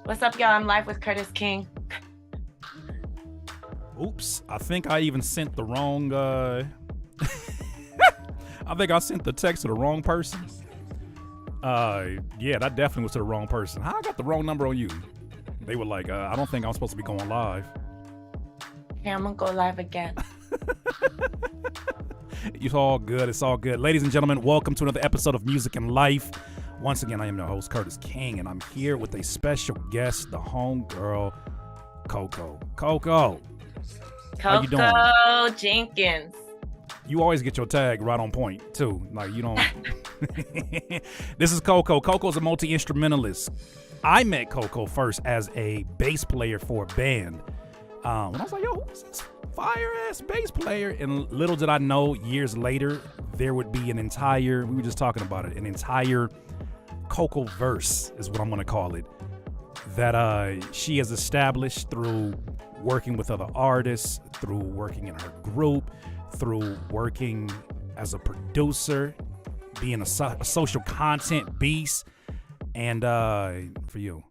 What's up, y'all? I'm live with Curtis King. Oops, I think I even sent the wrong, I think I sent the text to the wrong person. Yeah, that definitely was to the wrong person. How I got the wrong number on you? They were like, I don't think I'm supposed to be going live. Here, I'm gonna go live again. It's all good. It's all good. Ladies and gentlemen, welcome to another episode of Music and Life. Once again, I am your host, Curtis King, and I'm here with a special guest, the homegirl, CoCo. CoCo. How you doing? CoCo Jenkins. You always get your tag right on point, too. Like, you don't... This is CoCo. CoCo's a multi-instrumentalist. I met CoCo first as a bass player for a band. And I was like, yo, who's this fire-ass bass player? And little did I know, years later, there would be an entire... We were just talking about it. An entire CoCo verse is what I'm going to call it. That she has established through working with other artists, through working in her group, through working as a producer, being a social content beast, and for you.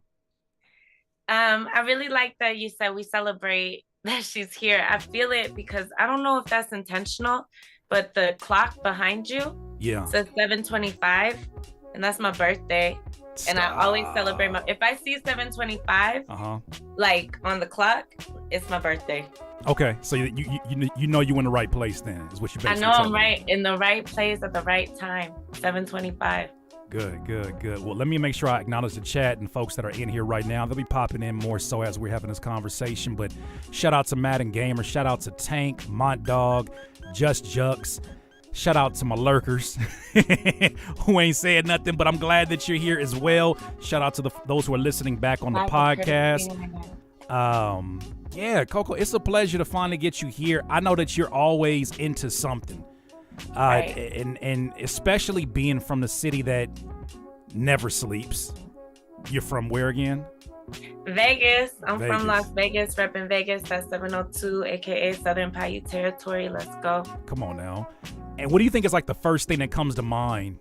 I really like that you said we celebrate that she's here. I feel it because I don't know if that's intentional, but the clock behind you says 7:25, and that's my birthday. Stop. And I always celebrate if I see 7:25, like on the clock, it's my birthday. Okay, so you know you're in the right place then, is what you basically I know I'm me. right in the right place at the right time. 7:25. Good. Well, let me make sure I acknowledge the chat and folks that are in here right now. They'll be popping in more so as we're having this conversation. But shout out to Madden Gamer, shout out to Tank, Mont Dog, Just Jux. Shout out to my lurkers who ain't saying nothing, but I'm glad that you're here as well. Shout out to those who are listening back on the podcast. Yeah, CoCo, it's a pleasure to finally get you here. I know that you're always into something. Right. And especially being from the city that never sleeps. You're from where again? Vegas. I'm from Las Vegas, repping Vegas. That's 702, aka Southern Paiute Territory. Let's go. Come on now. And what do you think is like the first thing that comes to mind?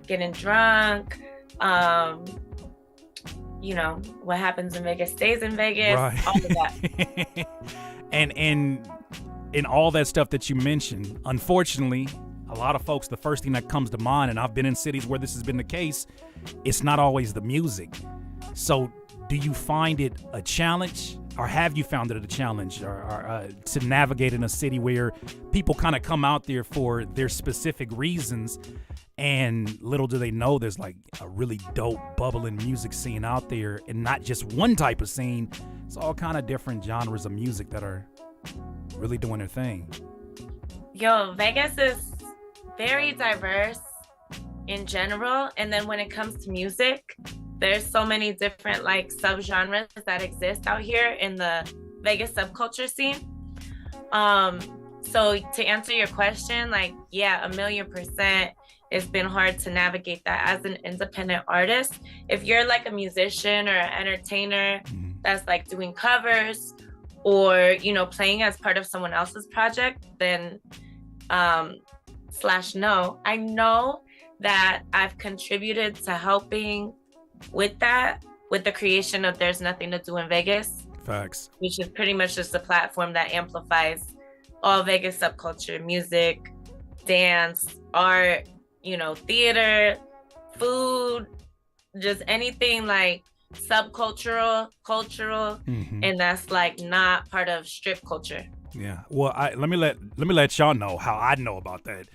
Getting drunk. What happens in Vegas stays in Vegas. Right. All of that. and all that stuff that you mentioned, unfortunately, a lot of folks, the first thing that comes to mind, and I've been in cities where this has been the case, it's not always the music. So do you find it a challenge, or have you found it a challenge or to navigate in a city where people kind of come out there for their specific reasons, and little do they know there's like a really dope bubbling music scene out there, and not just one type of scene. It's all kind of different genres of music that are really doing their thing. Yo, Vegas is very diverse in general, and then when it comes to music, there's so many different like subgenres that exist out here in the Vegas subculture scene. So to answer your question, like, yeah, 1,000,000%, it's been hard to navigate that as an independent artist. If you're like a musician or an entertainer that's like doing covers or, playing as part of someone else's project, then /no. I know that I've contributed to helping with that, with the creation of There's Nothing to Do in Vegas. Facts. Which is pretty much just a platform that amplifies all Vegas subculture, music, dance, art, theater, food, just anything like subcultural, cultural, and that's like not part of strip culture. Yeah. Well, let me let y'all know how I know about that.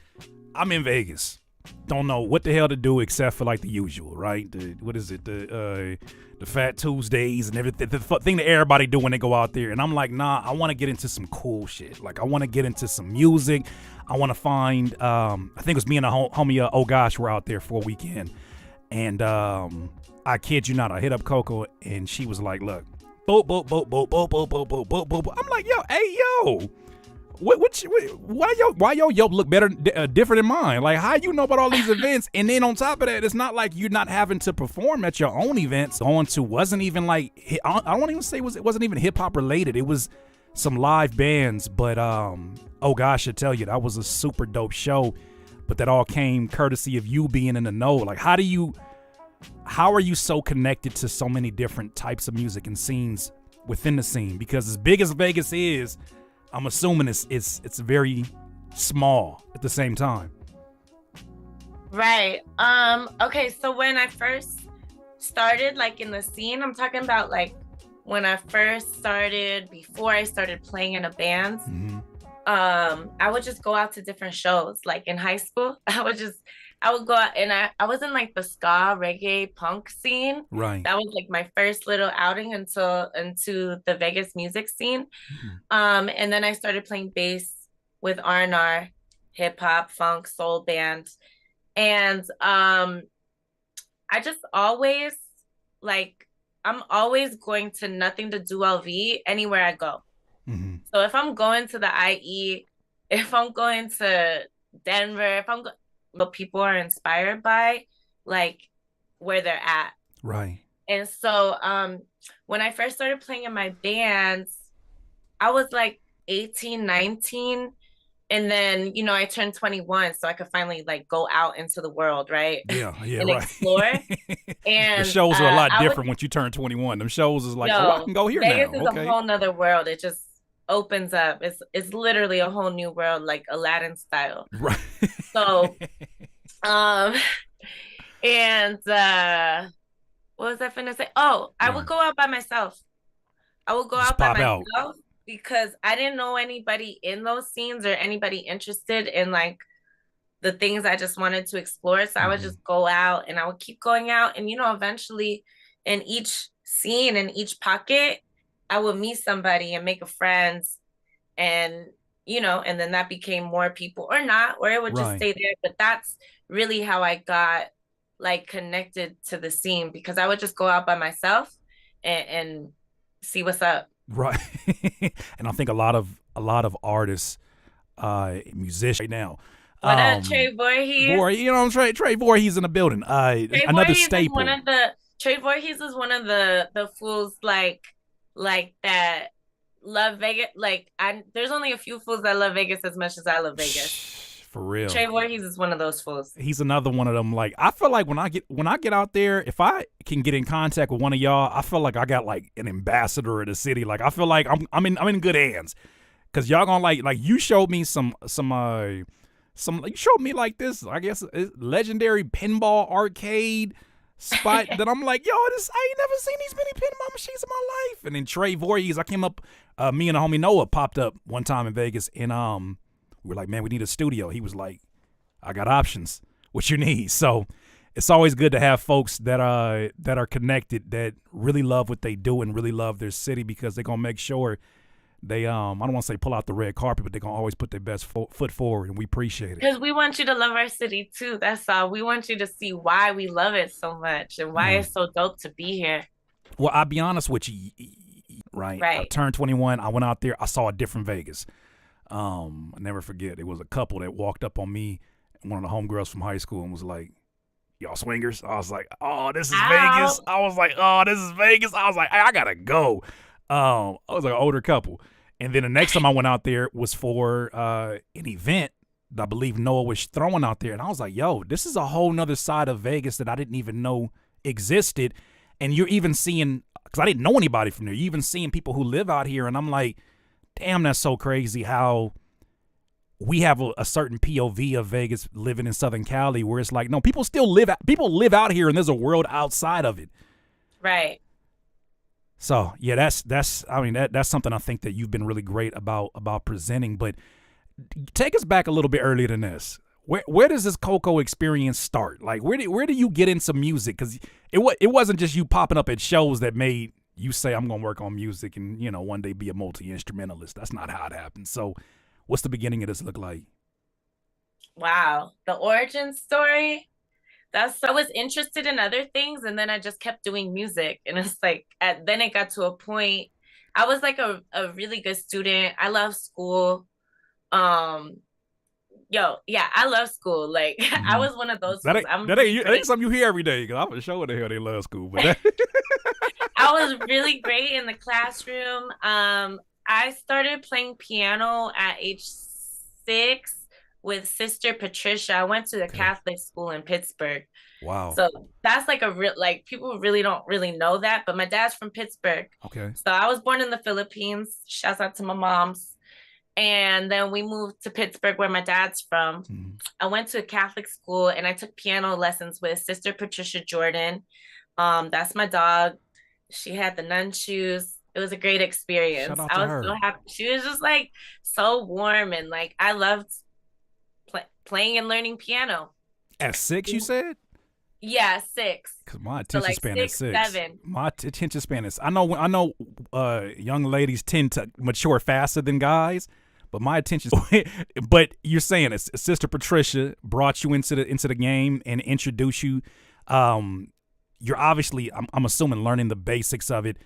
I'm in Vegas. Don't know what the hell to do except for like the usual, right? The Fat Tuesdays and everything, the thing that everybody do when they go out there. And I'm like, nah, I want to get into some cool shit. Like I want to get into some music. I want to find, I think it was me and a homie, oh gosh, we're out there for a weekend. And I kid you not, I hit up CoCo and she was like, look, boop, boop, boop, boop, boop, boop, boop, boop, boop, boop. I'm like, yo, hey, yo. Why your Yelp look better, different than mine? Like, how you know about all these events? And then on top of that, it's not like you're not having to perform at your own events. Wasn't even like, I won't even say it wasn't even hip hop related. It was some live bands, but oh gosh, I tell you, that was a super dope show. But that all came courtesy of you being in the know. Like, how do you how are you so connected to so many different types of music and scenes within the scene? Because as big as Vegas is, I'm assuming it's very small at the same time. Right. Okay, so when I first started like in the scene, I'm talking about like when I first started, before I started playing in a band, I would just go out to different shows. Like in high school, I would go out, and I was in like the ska, reggae, punk scene. Right. That was like my first little outing into the Vegas music scene. And then I started playing bass with R&R, hip hop, funk, soul band. And I just always like, I'm always going to Nothing to Do LV anywhere I go. So if I'm going to the IE, if I'm going to Denver, if I'm what people are inspired by, like where they're at. Right. And so when I first started playing in my bands, I was like 18, 19. And then, you know, I turned 21, so I could finally like go out into the world, right? Yeah, and right. explore. And the shows are a lot different once you turn 21. Them shows is like, oh, I can go here Vegas now. Vegas is a whole nother world. It just opens up. It's literally a whole new world, like Aladdin style. Right. So, and what was I finna say? Oh, I would go out by myself. I would go out by myself. Because I didn't know anybody in those scenes or anybody interested in like the things I just wanted to explore. So I would just go out, and I would keep going out. And, you know, eventually in each scene, in each pocket, I would meet somebody and make a friend. And, you know, and then that became more people or not, or it would just stay there. But that's really how I got like connected to the scene, because I would just go out by myself and see what's up. Right. And I think a lot of artists, musicians right now. What up, Trey Voorhees? You know, Trey Voorhees in the building. Another staple. Trey Voorhees is one of the fools like that love Vegas. Like there's only a few fools that love Vegas as much as I love Vegas. For real. Trey Voorhees is one of those fools. He's another one of them. Like, I feel like when I get out there, if I can get in contact with one of y'all, I feel like I got like an ambassador of the city. Like, I feel like I'm in good hands, because y'all gonna like you showed me some you showed me like this, I guess, legendary pinball arcade spot that I'm like, yo, I ain't never seen these many pinball machines in my life. And then Trey Voorhees, I came up, me and the homie Noah popped up one time in Vegas, and we were like, man, we need a studio. He was like, I got options. What you need? So it's always good to have folks that are connected, that really love what they do and really love their city, because they're going to make sure they, I don't want to say pull out the red carpet, but they're going to always put their best foot forward, and we appreciate it. Because we want you to love our city too. That's all. We want you to see why we love it so much and why it's so dope to be here. Well, I'll be honest with you, right? I turned 21. I went out there. I saw a different Vegas. I'll never forget. It was a couple that walked up on me, one of the homegirls from high school, and was like, y'all swingers? I was like, oh, this is Vegas. I was like, oh, this is Vegas. I was like, I gotta go. I was like an older couple. And then the next time I went out there was for an event that I believe Noah was throwing out there. And I was like, yo, this is a whole nother side of Vegas that I didn't even know existed. And you're even seeing, because I didn't know anybody from there, you're even seeing people who live out here. And I'm like, damn, that's so crazy how we have a certain POV of Vegas living in Southern Cali, where it's like, no, people live out here, and there's a world outside of it. Right. So yeah, that's something I think that you've been really great about presenting. But take us back a little bit earlier than this. Where does this CoCo experience start? Like, where do you get into music? Because it wasn't just you popping up at shows that made you say, I'm gonna work on music and, you know, one day be a multi-instrumentalist. That's not how it happened. So what's the beginning of this look like? Wow, the origin story. I was interested in other things, and then I just kept doing music. And it's like, then it got to a point, I was like a really good student. I love school. I love school. Like, I was one of those. That ain't something you hear every day. Cause I'm gonna show what the hell they love school. But I was really great in the classroom. I started playing piano at age 6 with Sister Patricia. I went to the Catholic school in Pittsburgh. Wow. So that's like a real, like, people really don't really know that. But my dad's from Pittsburgh. Okay. So I was born in the Philippines. Shouts out to my moms. And then we moved to Pittsburgh, where my dad's from. Mm-hmm. I went to a Catholic school and I took piano lessons with Sister Patricia Jordan. That's my dog. She had the nun shoes. It was a great Shout experience. out to I was so her. happy. She was just like so warm, and like I loved playing and learning piano. At 6, you said? Yeah, 6. Cause my So attention like span is 6, 6. 7. My attention span is. I know. Young ladies tend to mature faster than guys, but my attention. But you're saying it's Sister Patricia brought you into the game and introduced you. You're obviously, I'm assuming, learning the basics of it.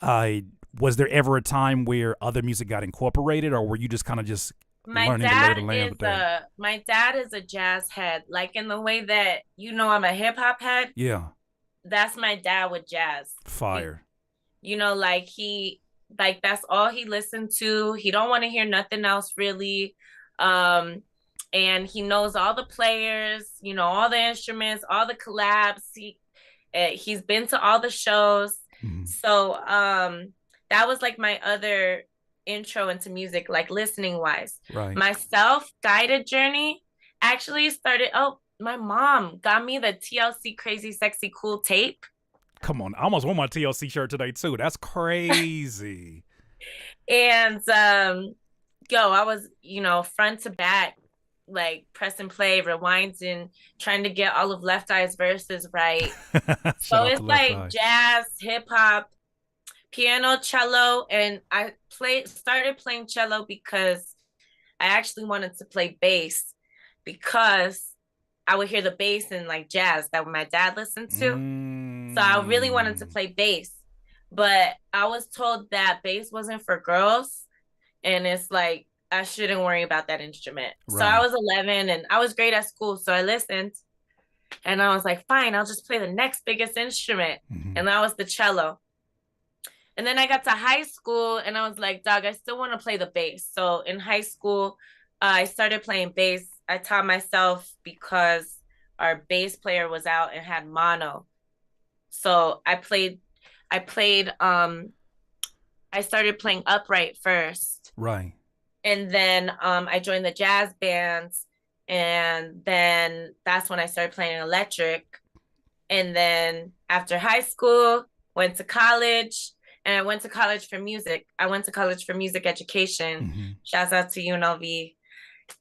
Was there ever a time where other music got incorporated, or were you just kind of just learning to lay the land with that? My dad is a jazz head, like in the way that I'm a hip hop head. Yeah. That's my dad with jazz. Fire. Like that's all he listened to. He don't want to hear nothing else really. And he knows all the players, all the instruments, all the collabs. He's been to all the shows. Mm-hmm. So that was like my other intro into music, like listening wise. Right. My self-guided journey actually started. My mom got me the TLC Crazy Sexy Cool tape. Come on, I almost wore my TLC shirt today too. That's crazy. And I was front to back, like press and play, rewinding, trying to get all of Left Eye's verses right. So it's like jazz, hip hop, piano, cello, and I started playing cello because I actually wanted to play bass, because I would hear the bass in like jazz that my dad listened to. So I really wanted to play bass, but I was told that bass wasn't for girls, and it's like I shouldn't worry about that instrument. Right. So I was 11 and I was great at school, so I listened, and I was like, fine, I'll just play the next biggest instrument. Mm-hmm. And that was the cello. And then I got to high school and I was like, dog, I still want to play the bass. So in high school, I started playing bass. I taught myself because our bass player was out and had mono. So I started playing upright first. Right. And then I joined the jazz bands, and then that's when I started playing electric. And then after high school, went to college, and I went to college for music. I went to college for music education. Mm-hmm. Shouts out to UNLV.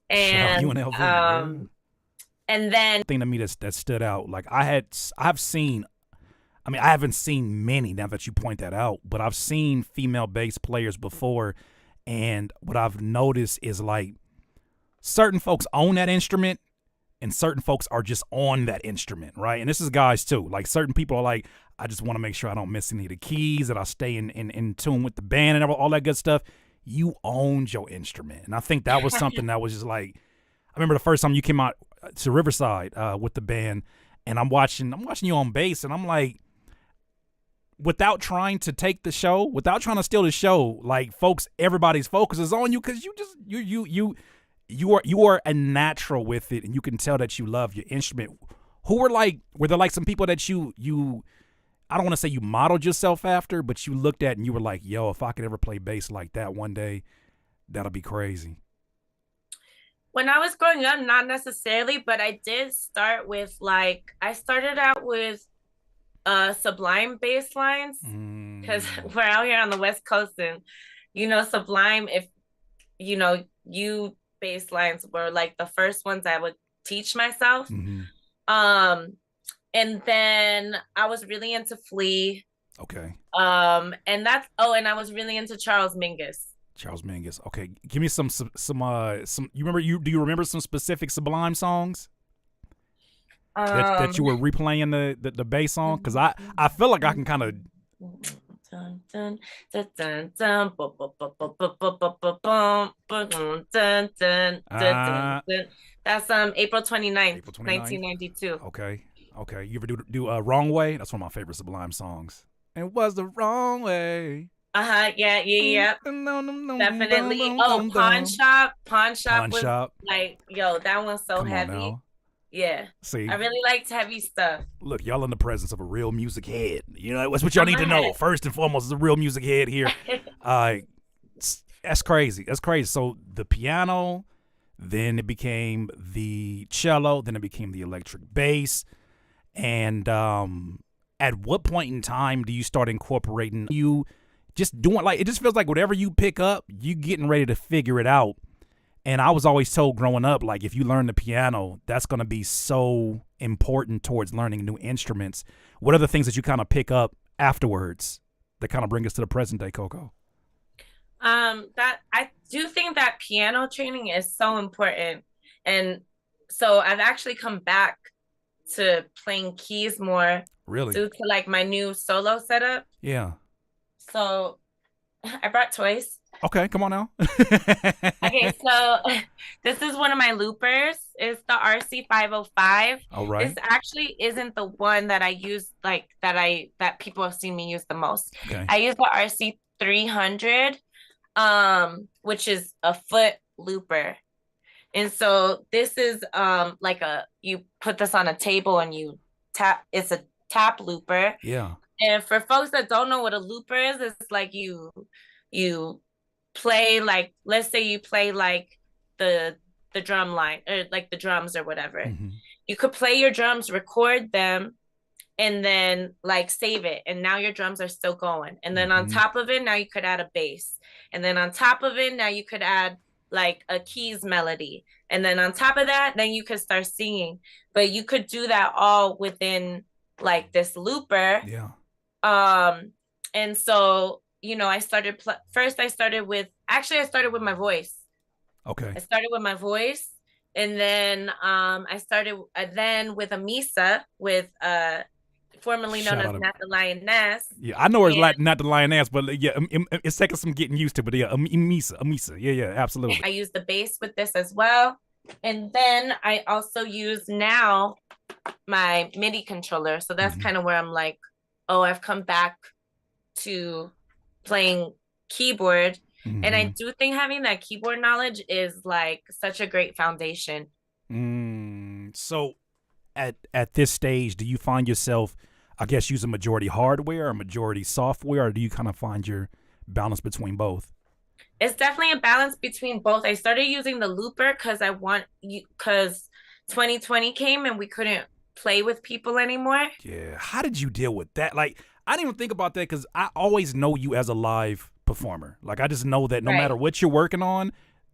And UNLV, and then thing to me that stood out, like I haven't seen many now that you point that out, but I've seen female bass players before, and what I've noticed is like certain folks own that instrument and certain folks are just on that instrument, right? And this is guys too. Like certain people are like, I just want to make sure I don't miss any of the keys, that I stay in tune with the band and all that good stuff. You owned your instrument. And I think that was something that was just like, I remember the first time you came out to Riverside with the band, and I'm watching you on bass, and I'm like, without trying to take the show, without trying to steal the show, like everybody's focus is on you, because you are a natural with it, and you can tell that you love your instrument. Were there like some people that you I don't want to say you modeled yourself after, but you looked at and you were like, yo, if I could ever play bass like that one day, that'll be crazy? When I was growing up, not necessarily, but I did start with I started out with Sublime bass lines, because we're out here on the West Coast, and Sublime, if you bass lines were like the first ones I would teach myself. Mm-hmm. And then I was really into Flea. Okay. And I was really into Charles Mingus. Charles Mingus. Okay, give me some. Do you remember some specific Sublime songs that you were replaying the bass on? Because I feel like I can kind of. That's April 29th, 1992. Okay. You ever do Wrong Way? That's one of my favorite Sublime songs. It was the wrong way. Yeah. Definitely. Oh, Pawn Shop was like, yo, that one's so heavy. Yeah. See, I really liked heavy stuff. look, y'all in the presence of a real music head. You know, that's what y'all I'm need to a know. First and foremost, is a real music head here. head. That's crazy. That's crazy. So the piano, then it became the cello, then it became the electric bass. And at what point in time do you start incorporating you just doing like it just feels like whatever you pick up, you getting ready to figure it out. And I was always told growing up, like if you learn the piano, that's gonna be so important towards learning new instruments. What are the things that you kind of pick up afterwards that kind of bring us to the present day, CoCo? That I do think that piano training is so important. And so I've actually come back to playing keys more Really? due to like my new solo setup. Yeah. So I brought toys. Okay, come on now. Okay, so this is one of my loopers. It's the RC505. All right. This actually isn't the one that I use like that people have seen me use the most. Okay. I use the RC300, which is a foot looper. And so this is like you put this on a table and you tap, it's a tap looper. Yeah. And for folks that don't know what a looper is, it's like you play like, let's say you play like the drum line or like the drums or whatever. Mm-hmm. You could play your drums, record them, and then like save it. And now your drums are still going. And then on top of it, now you could add a bass. And then on top of it, now you could add like a keys melody. And then on top of that, then you could start singing. But you could do that all within like this looper. Yeah. And so, you know, I started first I started with my voice. Okay. I started with my voice, and then I started then with Amisa, with formerly known as Not the Lioness. Yeah, I know her as Not the Lioness, but yeah, it's taking some getting used to. But yeah, Amisa. Yeah, absolutely. I use the bass with this as well, and then I also use now my MIDI controller. So that's kind of where I'm like, oh, I've come back to playing keyboard. And I do think having that keyboard knowledge is like such a great foundation. So at this stage, do you find yourself, I guess, using majority hardware or majority software, or do you kind of find your balance between both? It's definitely a balance between both. I started using the looper because 2020 came and we couldn't play with people anymore. Yeah. How did you deal with that? Like, I didn't even think about that because I always know you as a live performer. Like, I just know that no matter what you're working on,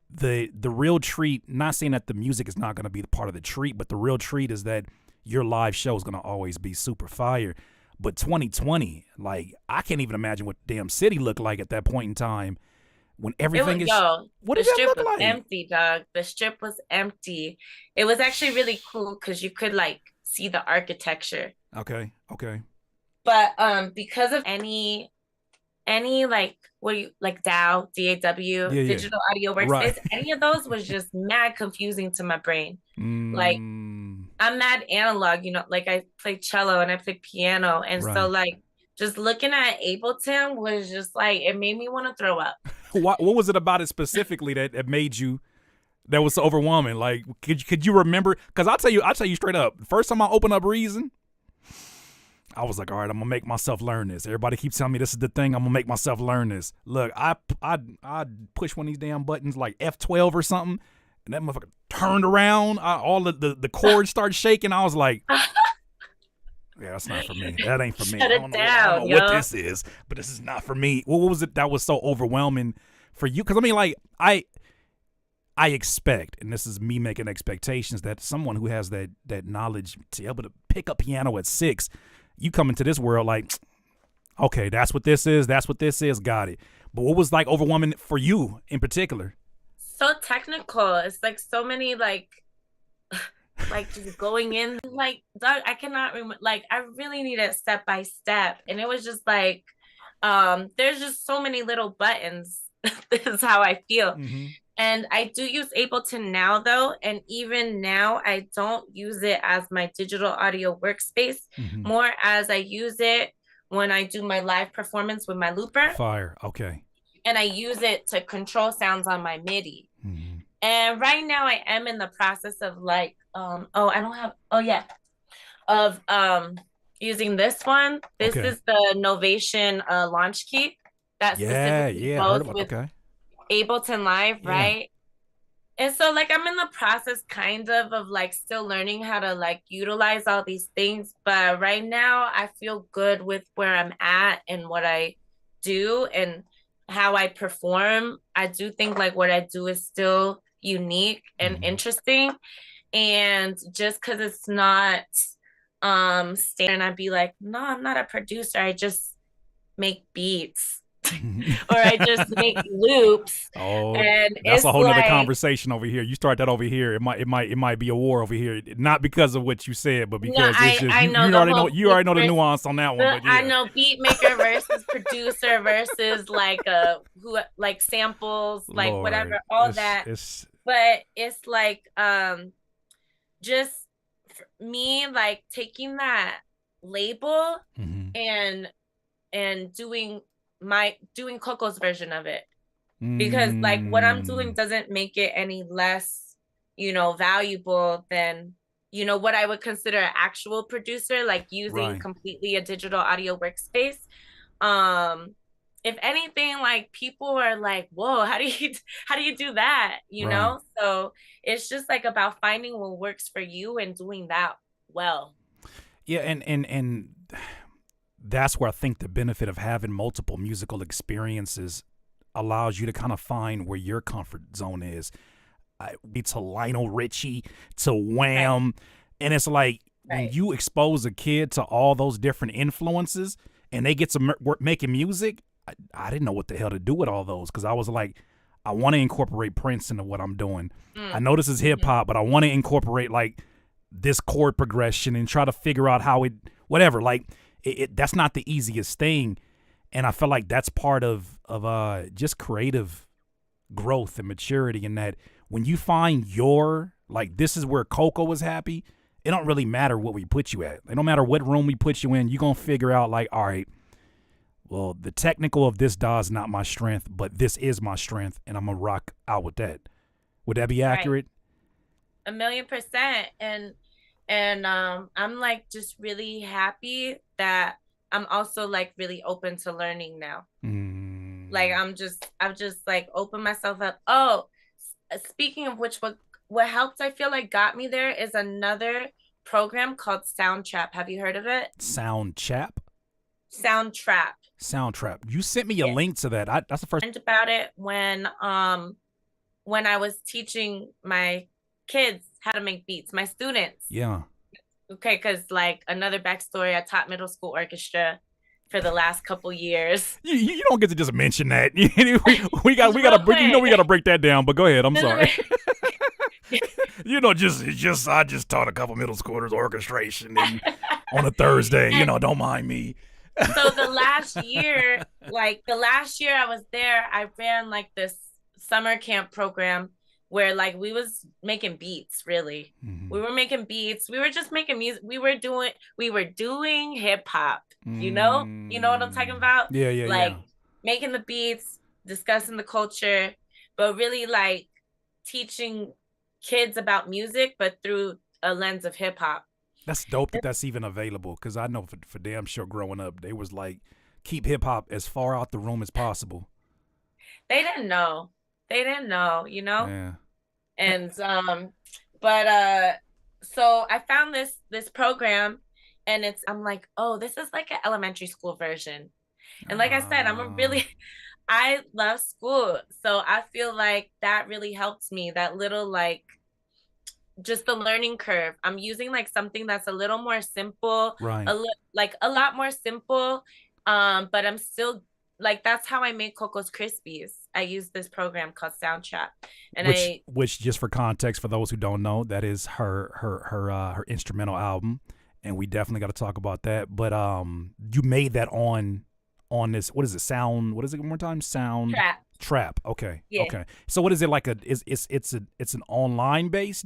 the real treat, not saying that the music is not going to be the part of the treat, but the real treat is that your live show is going to always be super fire. But 2020, like, I can't even imagine what damn city looked like at that point in time when everything what did the that strip look was like? empty, dog. The strip was empty. It was actually really cool because you could like see the architecture. Okay. But because of any like DAW, digital audio workspace, any of those was just mad confusing to my brain. Like, I'm mad analog, you know, like I play cello and I play piano, and so like just looking at Ableton was just like, it made me want to throw up. What was it about it specifically that made you, that was so overwhelming? Like, could you remember? Because I'll tell you straight up, first time I opened up Reason, I was like, all right, I'm gonna make myself learn this. Everybody keeps telling me this is the thing. I'm gonna make myself learn this. Look, I push one of these damn buttons like F12 or something, and that motherfucker turned around. All the chords started shaking. I was like, yeah, that's not for me. That ain't for me. Shut it down, I don't know what this is, but this is not for me. What was it that was so overwhelming for you? Because I mean, like, I expect, and this is me making expectations, that someone who has that knowledge to be able to pick up piano at 6, you come into this world like, okay, that's what this is, got it. But what was like overwhelming for you in particular? So technical. It's like so many like just going in, like, Doug, I cannot remember, like, I really need it step by step. And it was just like, there's just so many little buttons. This is how I feel. And I do use Ableton now, though. And even now, I don't use it as my digital audio workspace, more as I use it when I do my live performance with my looper. Fire. Okay. And I use it to control sounds on my MIDI. And right now I am in the process of like, oh, I don't have, oh yeah, of using this one. This Okay. is the Novation launch key that Yeah, specifically yeah, I heard goes about. with Okay. Ableton Live, Yeah. right? And so like I'm in the process kind of like still learning how to like utilize all these things, but right now I feel good with where I'm at and what I do and how I perform. I do think like what I do is still unique and Mhm. interesting. And just because it's not standard, I'd be like, no, I'm not a producer. I just make beats or I just make loops. Oh, And that's a it's whole nother like, conversation over here. You start that over here, it might be a war over here. Not because of what you said, but no, because it's just I you know you the already know whole you beat already know the versus nuance on that one. But I yeah, know beat maker versus producer versus like who like samples, like Lord, whatever, all that. it's But it's like just me like taking that label mhm. and doing doing Coco's version of it. Because like what I'm doing Mm, doesn't make it any less, valuable than, what I would consider an actual producer, like using right, completely a digital audio workspace. Um, if anything, like people are like, whoa, how do you do that? right. So it's just like about finding what works for you and doing that well. Yeah, and that's where I think the benefit of having multiple musical experiences allows you to kind of find where your comfort zone is. To Lionel Richie, to Right, Wham, and it's like when right, you expose a kid to all those different influences and they get to making music. I didn't know what the hell to do with all those because I was like, I want to incorporate Prince into what I'm doing. I mm, know this is hip mhm, hop, but I want to incorporate like this chord progression and try to figure out how it, whatever. Like that's not the easiest thing, and I feel like that's part of just creative growth and maturity. In that when you find your like this is where CoCo was happy, it don't really matter what we put you at. It don't matter what room we put you in. You're gonna figure out like, all right, well, the technical of this DAW is not my strength, but this is my strength, and I'm gonna rock out with that. Would that be right. accurate? 1,000,000%. And I'm like just really happy that I'm also like really open to learning now. Like Mm, I've just like opened myself up. Oh, speaking of which, what helped I feel like got me there is another program called Soundtrap. Have you heard of it? sound chap, Soundtrap. Soundtrap. You sent me a Yeah. link to that. That's the first. And about it when I was teaching my kids how to make beats, my students. Yeah. Okay, because like another backstory, I taught middle school orchestra for the last couple years. You don't get to just mention that. We Real gotta break. We quick. gotta break that down. But go ahead. I'm No, no, sorry. no. Just I just taught a couple middle schoolers orchestration and on a Thursday. And Don't mind me. so the last year I was there, I ran like this summer camp program where like we was making beats, really. Mm-hmm. We were making beats. We were just making music. We were doing hip hop, You know what I'm talking about? Yeah, yeah, Like yeah. making the beats, discussing the culture, but really like teaching kids about music, but through a lens of hip hop. That's dope that that's even available because I know for damn sure growing up they was like keep hip hop as far out the room as possible. They didn't know. They didn't know. Yeah. And but so I found this program and I'm like, oh, this is like an elementary school version. And like I said, Uh, I love school. So I feel like that really helps me. That little like just the learning curve. I'm using like something that's a little more simple, right. like a lot more simple. But I'm still like that's how I make Coco's Krispies. I use this program called Soundtrap, and Which just for context for those who don't know, that is her instrumental album, and we definitely got to talk about that. But you made that on this, what is it, sound, what is it one more time, sound trap. trap. Okay, Yeah, okay. So what is it, like it's an online based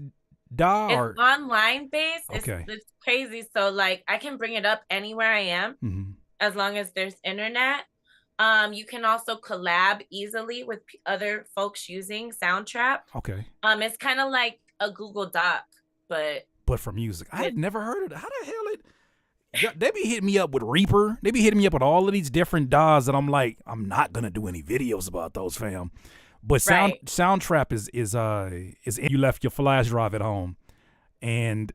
DAW it's or online based. okay. It's crazy. So like I can bring it up anywhere I am Mm-hmm. as long as there's internet. You can also collab easily with other folks using Soundtrap. Okay. It's kind of like a Google Doc, but for music. I had never heard of it. How the hell it? They be hitting me up with Reaper. They be hitting me up with all of these different DAWs that I'm like, I'm not gonna do any videos about those, fam. But Soundtrap is you left your flash drive at home, and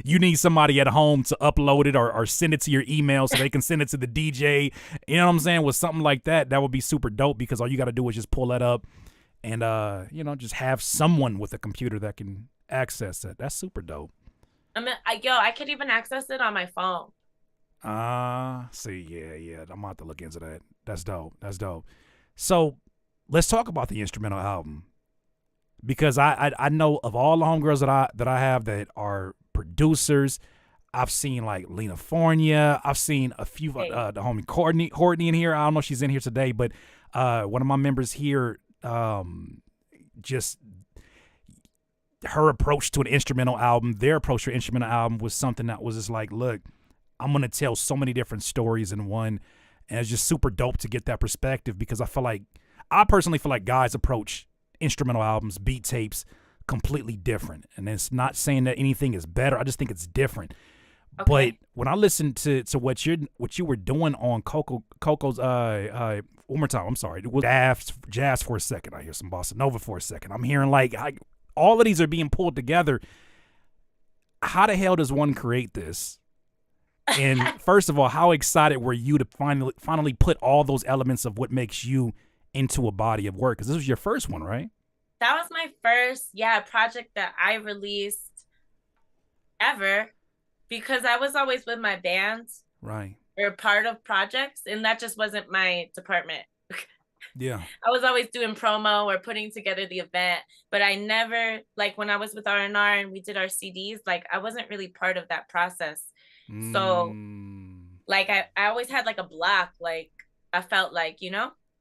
you need somebody at home to upload it or send it to your email so they can send it to the DJ. You know what I'm saying? With something like that, that would be super dope because all you got to do is just pull that up and just have someone with a computer that can access it. That's super dope. I could even access it on my phone. See, yeah. I'm about to look into that. That's dope. So let's talk about the instrumental album. Because I know of all the homegirls that I have that are producers, I've seen like Lena Fornia. I've seen a few the homie Courtney in here. I don't know if she's in here today, but one of my members here, just her approach to an instrumental album, their approach to an instrumental album was something that was just like, look, I'm gonna tell so many different stories in one, and it's just super dope to get that perspective because I personally feel like guys approach instrumental albums, beat tapes, completely different. And it's not saying that anything is better. I just think it's different. Okay. But when I listened to what you were doing on CoCo's one more time, I'm sorry, it was jazz for a second. I hear some bossa nova for a second. I'm hearing all of these are being pulled together. How the hell does one create this? And first of all, how excited were you to finally put all those elements of what makes you into a body of work? Because this was your first one, right? That was my first, project that I released ever, because I was always with my bands, right, or part of projects, and that just wasn't my department. Yeah, I was always doing promo or putting together the event, but I never, when I was with R&R and we did our CDs, I wasn't really part of that process. So I always had a block, I felt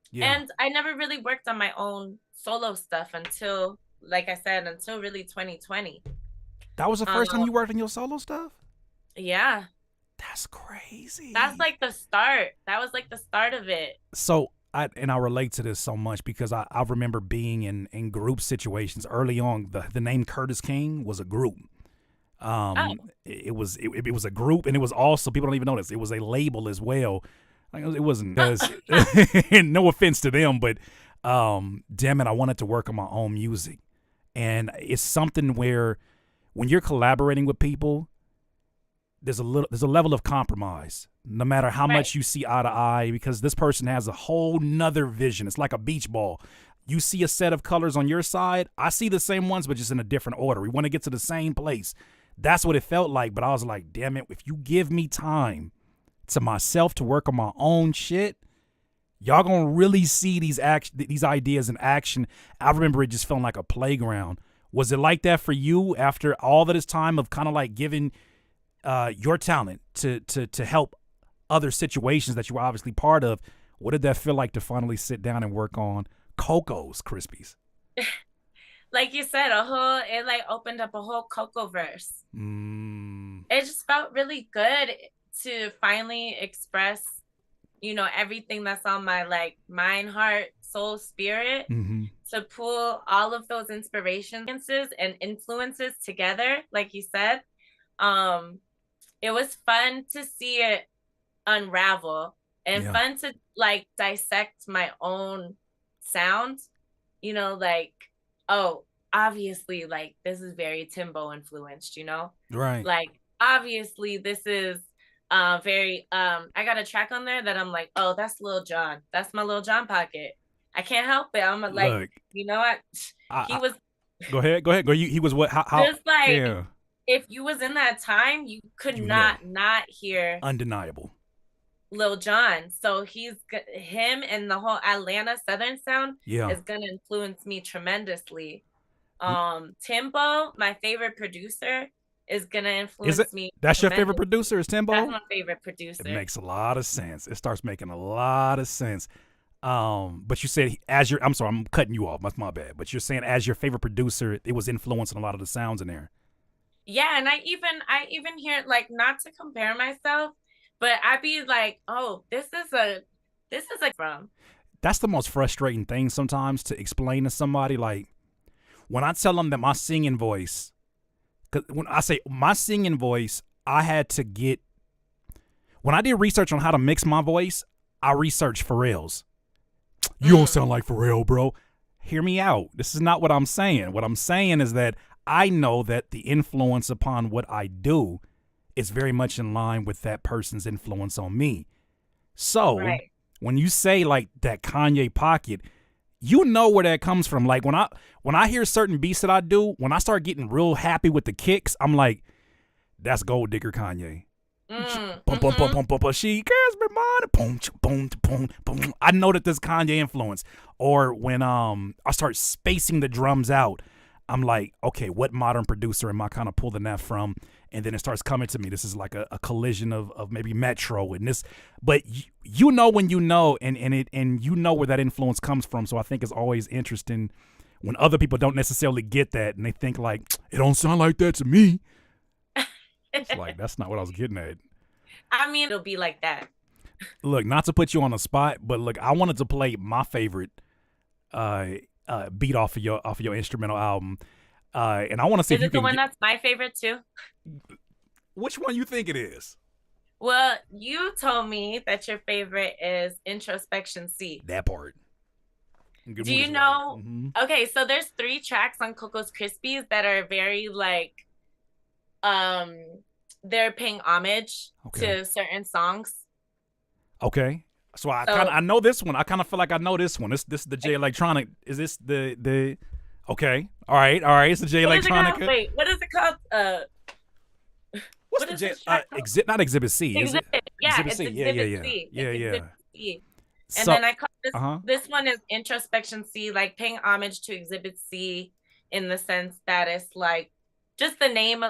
yeah. And I never really worked on my own solo stuff until, like I said, until really 2020. That was the first time you worked on your solo stuff? Yeah. That's crazy. That's the start. That was the start of it. So I relate to this so much because I remember being in group situations early on. The name Curtis King was a group. It was a group, and it was also, people don't even know this, it was a label as well. It wasn't no offense to them, but damn it, I wanted to work on my own music. And it's something where when you're collaborating with people, there's a level of compromise, no matter how much you see eye to eye, because this person has a whole nother vision. It's like a beach ball. You see a set of colors on your side, I see the same ones, but just in a different order. We want to get to the same place. That's what it felt like. But I was like, damn it, if you give me time to myself to work on my own shit, y'all gonna really see these ideas in action. I remember it just feeling like a playground. Was it like that for you after all of this time of kind of giving your talent to help other situations that you were obviously part of? What did that feel like to finally sit down and work on CoCos Crispies? Like you said, it opened up a whole CoCo verse. It just felt really good to finally express, everything that's on my mind, heart, soul, spirit, to pull all of those inspirations and influences together, like you said. It was fun to see it unravel and fun to dissect my own sound, obviously this is very Timbo influenced, right, obviously this is very I got a track on there that I'm oh, that's Lil Jon, that's my Lil Jon pocket, I can't help it, I'm Look, you know what, he was go ahead he was what, how just if you was in that time, you could not hear undeniable Lil Jon. So him and the whole Atlanta Southern sound is gonna influence me tremendously. Timbo, my favorite producer, is gonna influence me. That's your favorite producer, is Timbo? That's my favorite producer. It makes a lot of sense. It starts making a lot of sense. But you said I'm sorry, I'm cutting you off. That's my bad. But you're saying as your favorite producer, it was influencing a lot of the sounds in there. Yeah, and I even hear not to compare myself, but I'd be oh, this is a this is like from. That's the most frustrating thing sometimes to explain to somebody. Like when I tell them that my singing voice, because when I say my singing voice, I had to get, when I did research on how to mix my voice, I researched Pharrell's. You don't sound like Pharrell, bro. Hear me out. This is not what I'm saying. What I'm saying is that I know that the influence upon what I do is very much in line with that person's influence on me. So when you say like that Kanye pocket, you know where that comes from. Like when I hear certain beats that I do, when I start getting real happy with the kicks, I'm like, that's Gold Digger Kanye. Boom, boom, boom, boom, boom, boom. She cares me more. Boom, boom, boom, boom. I know that there's Kanye influence. Or when I start spacing the drums out, I'm like, okay, what modern producer am I kind of pulling that from? And then it starts coming to me. This is like a collision of maybe Metro and this. But you know when you know, and you know where that influence comes from. So I think it's always interesting when other people don't necessarily get that and they think like, it don't sound like that to me. It's like, that's not what I was getting at. I mean, it'll be like that. Look, not to put you on the spot, but look, I wanted to play my favorite beat off of your instrumental album, and I want to see. Is it the one that's my favorite too? Which one you think it is? Well, you told me that your favorite is Introspection C. That part. Do you know? Okay, so there's 3 tracks on CoCos Krispies that are very like, they're paying homage to certain songs. Okay. So I know this one. I kind of feel like I know this one. This is the J Electronic. Is this the okay. All right. It's the J Electronic. Wait, what is it called? What's the J not Exhibit C, is it? Yeah, Exhibit C. Exhibit C. Yeah. C. And then I call this one is Introspection C, like paying homage to Exhibit C in the sense that it's like just the name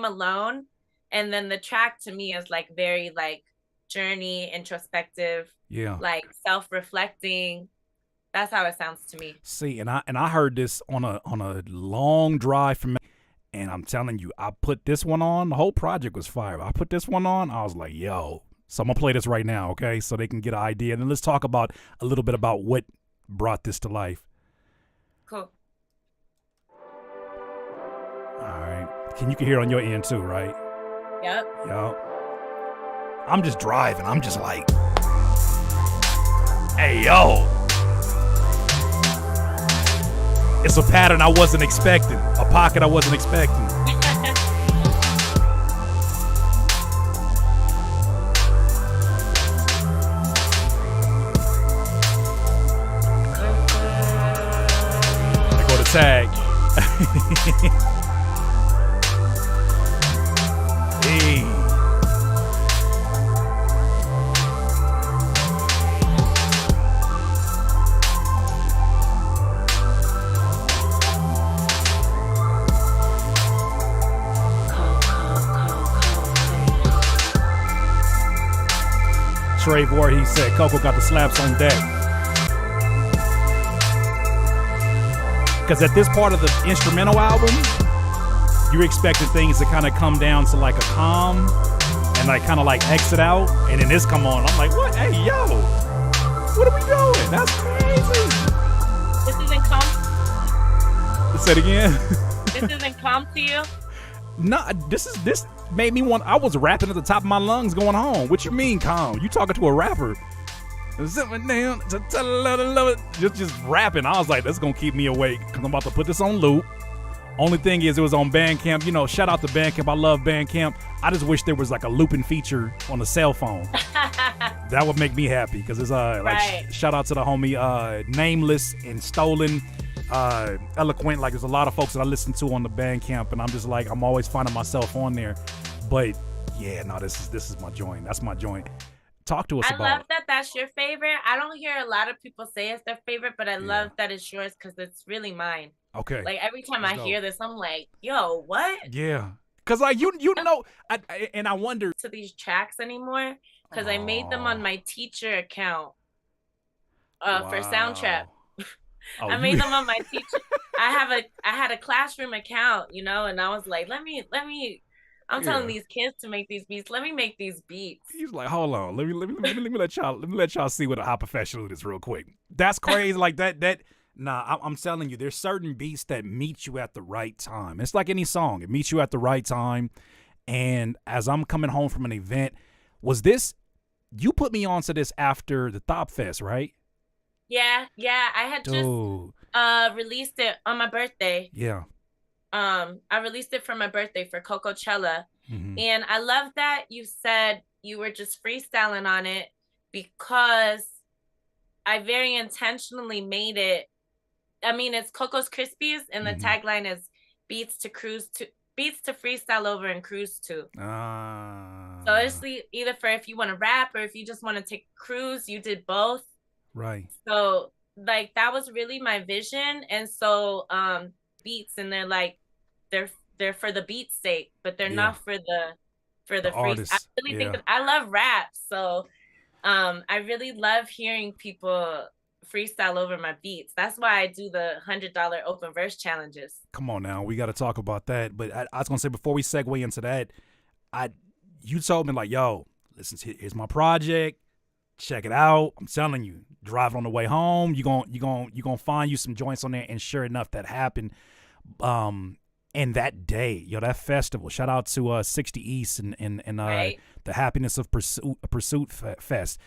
alone, and then the track to me is like very like journey, introspective, like self-reflecting. That's how it sounds to me. See, and I heard this on a long drive from me, and I'm telling you, I put this one on. The whole project was fire. I put this one on. I was like, yo. So I'm gonna play this right now, okay? So they can get an idea, and then let's talk about a little bit about what brought this to life. Cool. All right. You can hear it on your end too, right? Yep. I'm just driving. I'm just like, hey, yo. It's a pattern I wasn't expecting. A pocket I wasn't expecting. I go to tag. Hey. Trey Voorhees said CoCo got the slaps on deck. Because at this part of the instrumental album, you're expecting things to kind of come down to like a calm and like kind of like exit out. And then this come on. I'm like, what? Hey, yo. What are we doing? That's crazy. This isn't calm. Say it again. This isn't calm to you? No, this made me want. I was rapping at the top of my lungs going home. What you mean calm? You talking to a rapper? Just rapping. I was like, that's gonna keep me awake because I'm about to put this on loop. Only thing is, it was on Bandcamp. You know, shout out to Bandcamp. I love Bandcamp. I just wish there was like a looping feature on the cell phone. That would make me happy because it's like shout out to the homie Nameless and Stolen. Eloquent. Like there's a lot of folks that I listen to on the Bandcamp, and I'm just like, I'm always finding myself on there. But yeah, no, this is my joint. That's my joint. Talk to us about it. I love that that's your favorite. I don't hear a lot of people say it's their favorite, but I love that it's yours because it's really mine. Okay. Like every time I hear this, I'm like, yo, what? Yeah. Because like you know, I wonder to these tracks anymore because I made them on my teacher account for Soundtrap. I made them on my teacher. I had a classroom account, you know, and I was like, let me I'm telling these kids to make these beats. Let me make these beats. He's like, hold on, let me let y'all see how professional it is real quick. That's crazy. Like that. Nah, I'm telling you, there's certain beats that meet you at the right time. It's like any song; it meets you at the right time. And as I'm coming home from an event, was this? You put me onto this after the Thop Fest, right? Yeah. I had just released it on my birthday. Yeah. I released it for my birthday for Coachella. And I love that you said you were just freestyling on it, because I very intentionally made it. I mean, it's Coco's Krispies, and the tagline is beats to freestyle over and cruise to. So it's either for if you want to rap or if you just want to take a cruise, you did both. Right. So like that was really my vision. And so beats, and they're like they're for the beat's sake, but they're not for the freestyle. I really think that I love rap, so I really love hearing people freestyle over my beats. That's why I do the $100 open verse challenges. Come on now, we got to talk about that. But I was gonna say, before we segue into that, you told me like, yo, listen, here's my project, check it out. I'm telling you, driving on the way home, you gonna find you some joints on there. And sure enough, that happened. And that day, that festival, shout out to 60 East and right. The Happiness of Pursuit Fest.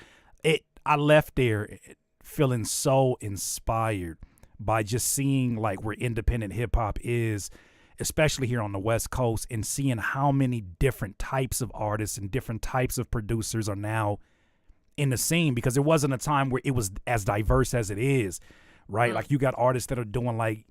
I left there feeling so inspired by just seeing like where independent hip hop is, especially here on the West Coast, and seeing how many different types of artists and different types of producers are now in the scene, because it wasn't a time where it was as diverse as it is, right? Like you got artists that are doing like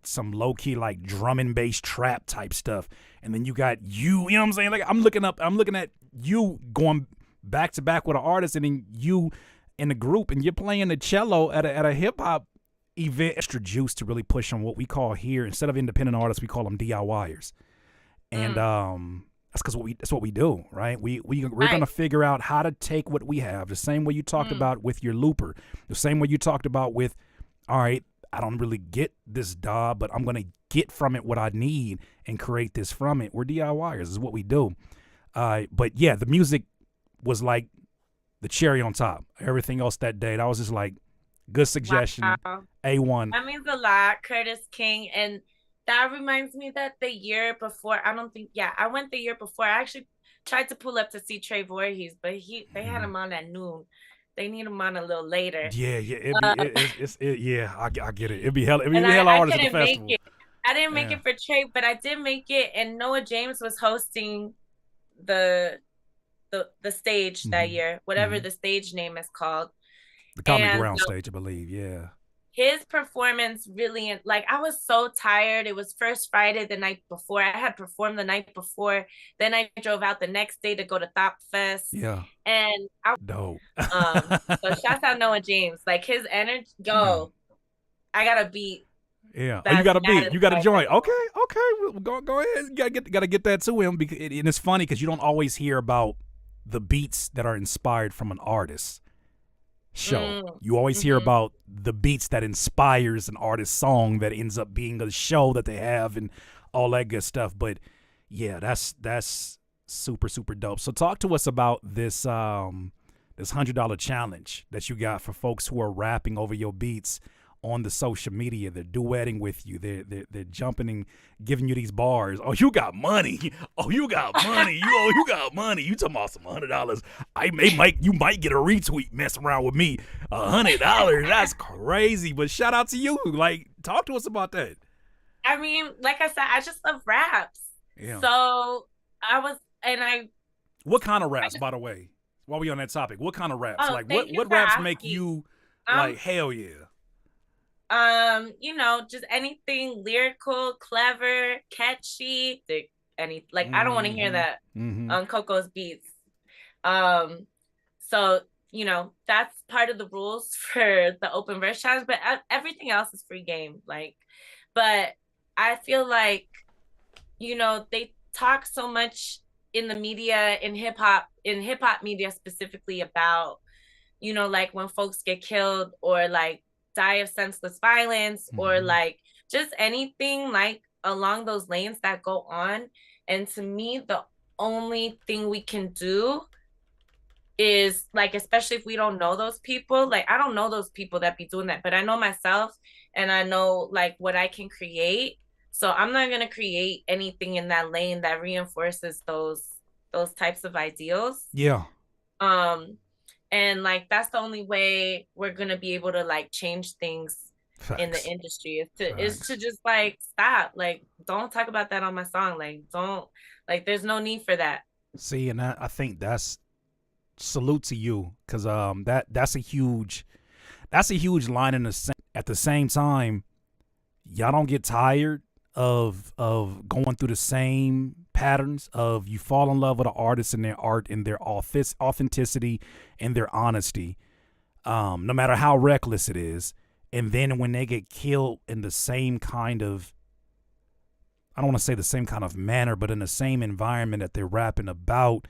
some low key like drum and bass trap type stuff, and then you got you know what I'm saying? Like I'm looking at you going back to back with an artist, and then you in the group, and you're playing the cello at a hip hop event. Extra juice to really push on what we call here, instead of independent artists, we call them DIYers, and that's because that's what we do, right? We're gonna figure out how to take what we have, the same way you talked about with your looper, the same way you talked about with, all right, I don't really get this DAW, but I'm gonna get from it what I need and create this from it. We're DIYers, is what we do. But yeah, the music was like the cherry on top. Everything else that day, that was just like good suggestion. Wow. A1. That means a lot, Curtis King. And that reminds me that the year before, I went the year before. I actually tried to pull up to see Trey Voorhees, but they had him on at noon. They need him on a little later. Yeah. I get it. It'd be hella artists at the festival. I didn't make it for Trey, but I did make it, and Noah James was hosting the stage that year, whatever the stage name is called. The Common Ground stage, I believe, yeah. His performance really, like, I was so tired. It was first Friday the night before. I had performed the night before. Then I drove out the next day to go to Thop Fest. Yeah. And dope. So shouts out Noah James. Like his energy, I got a beat. Yeah. You got a beat. You got a joint. Okay. Go ahead. You gotta get that to him, and it's funny because you don't always hear about the beats that are inspired from an artist show. You always hear about the beats that inspires an artist's song that ends up being a show that they have and all that good stuff. But yeah, that's super, super dope. So talk to us about this this $100 challenge that you got for folks who are rapping over your beats on the social media. They're duetting with you. They're jumping and giving you these bars. Oh, you got money. Oh, you got money. You got money. You talking about some $100? You might get a retweet messing around with me. $100. That's crazy. But shout out to you. Like, talk to us about that. I mean, like I said, I just love raps. Yeah. So what kind of raps, by the way? While we on that topic, what kind of raps? Like what raps make you like hell yeah? Just anything lyrical, clever, catchy. I don't want to hear that on CoCo's beats. So that's part of the rules for the open verse challenge, but everything else is free game. But I feel like they talk so much in the media, in hip hop media specifically about like when folks get killed or like die of senseless violence or like just anything like along those lanes that go on. And to me, only thing we can do is like, especially if we don't know those people, like I don't know those people that be doing that, but I know myself and I know like what I can create. So I'm not gonna create anything in that lane that reinforces those types of ideals. Yeah. Um and like that's the only way we're gonna be able to like change things in the Facts. industry is to Facts. just like stop. Like don't talk about that on my song. Like don't like there's no need for that. See, and I think that's salute to you, because that's a huge line in the at the same time. Y'all don't get tired of going through the same patterns of you fall in love with an artist and their art and their authenticity and their honesty, no matter how reckless it is. And then when they get killed in the same kind of, I don't want to say the same kind of manner, but in the same environment that they're rapping about,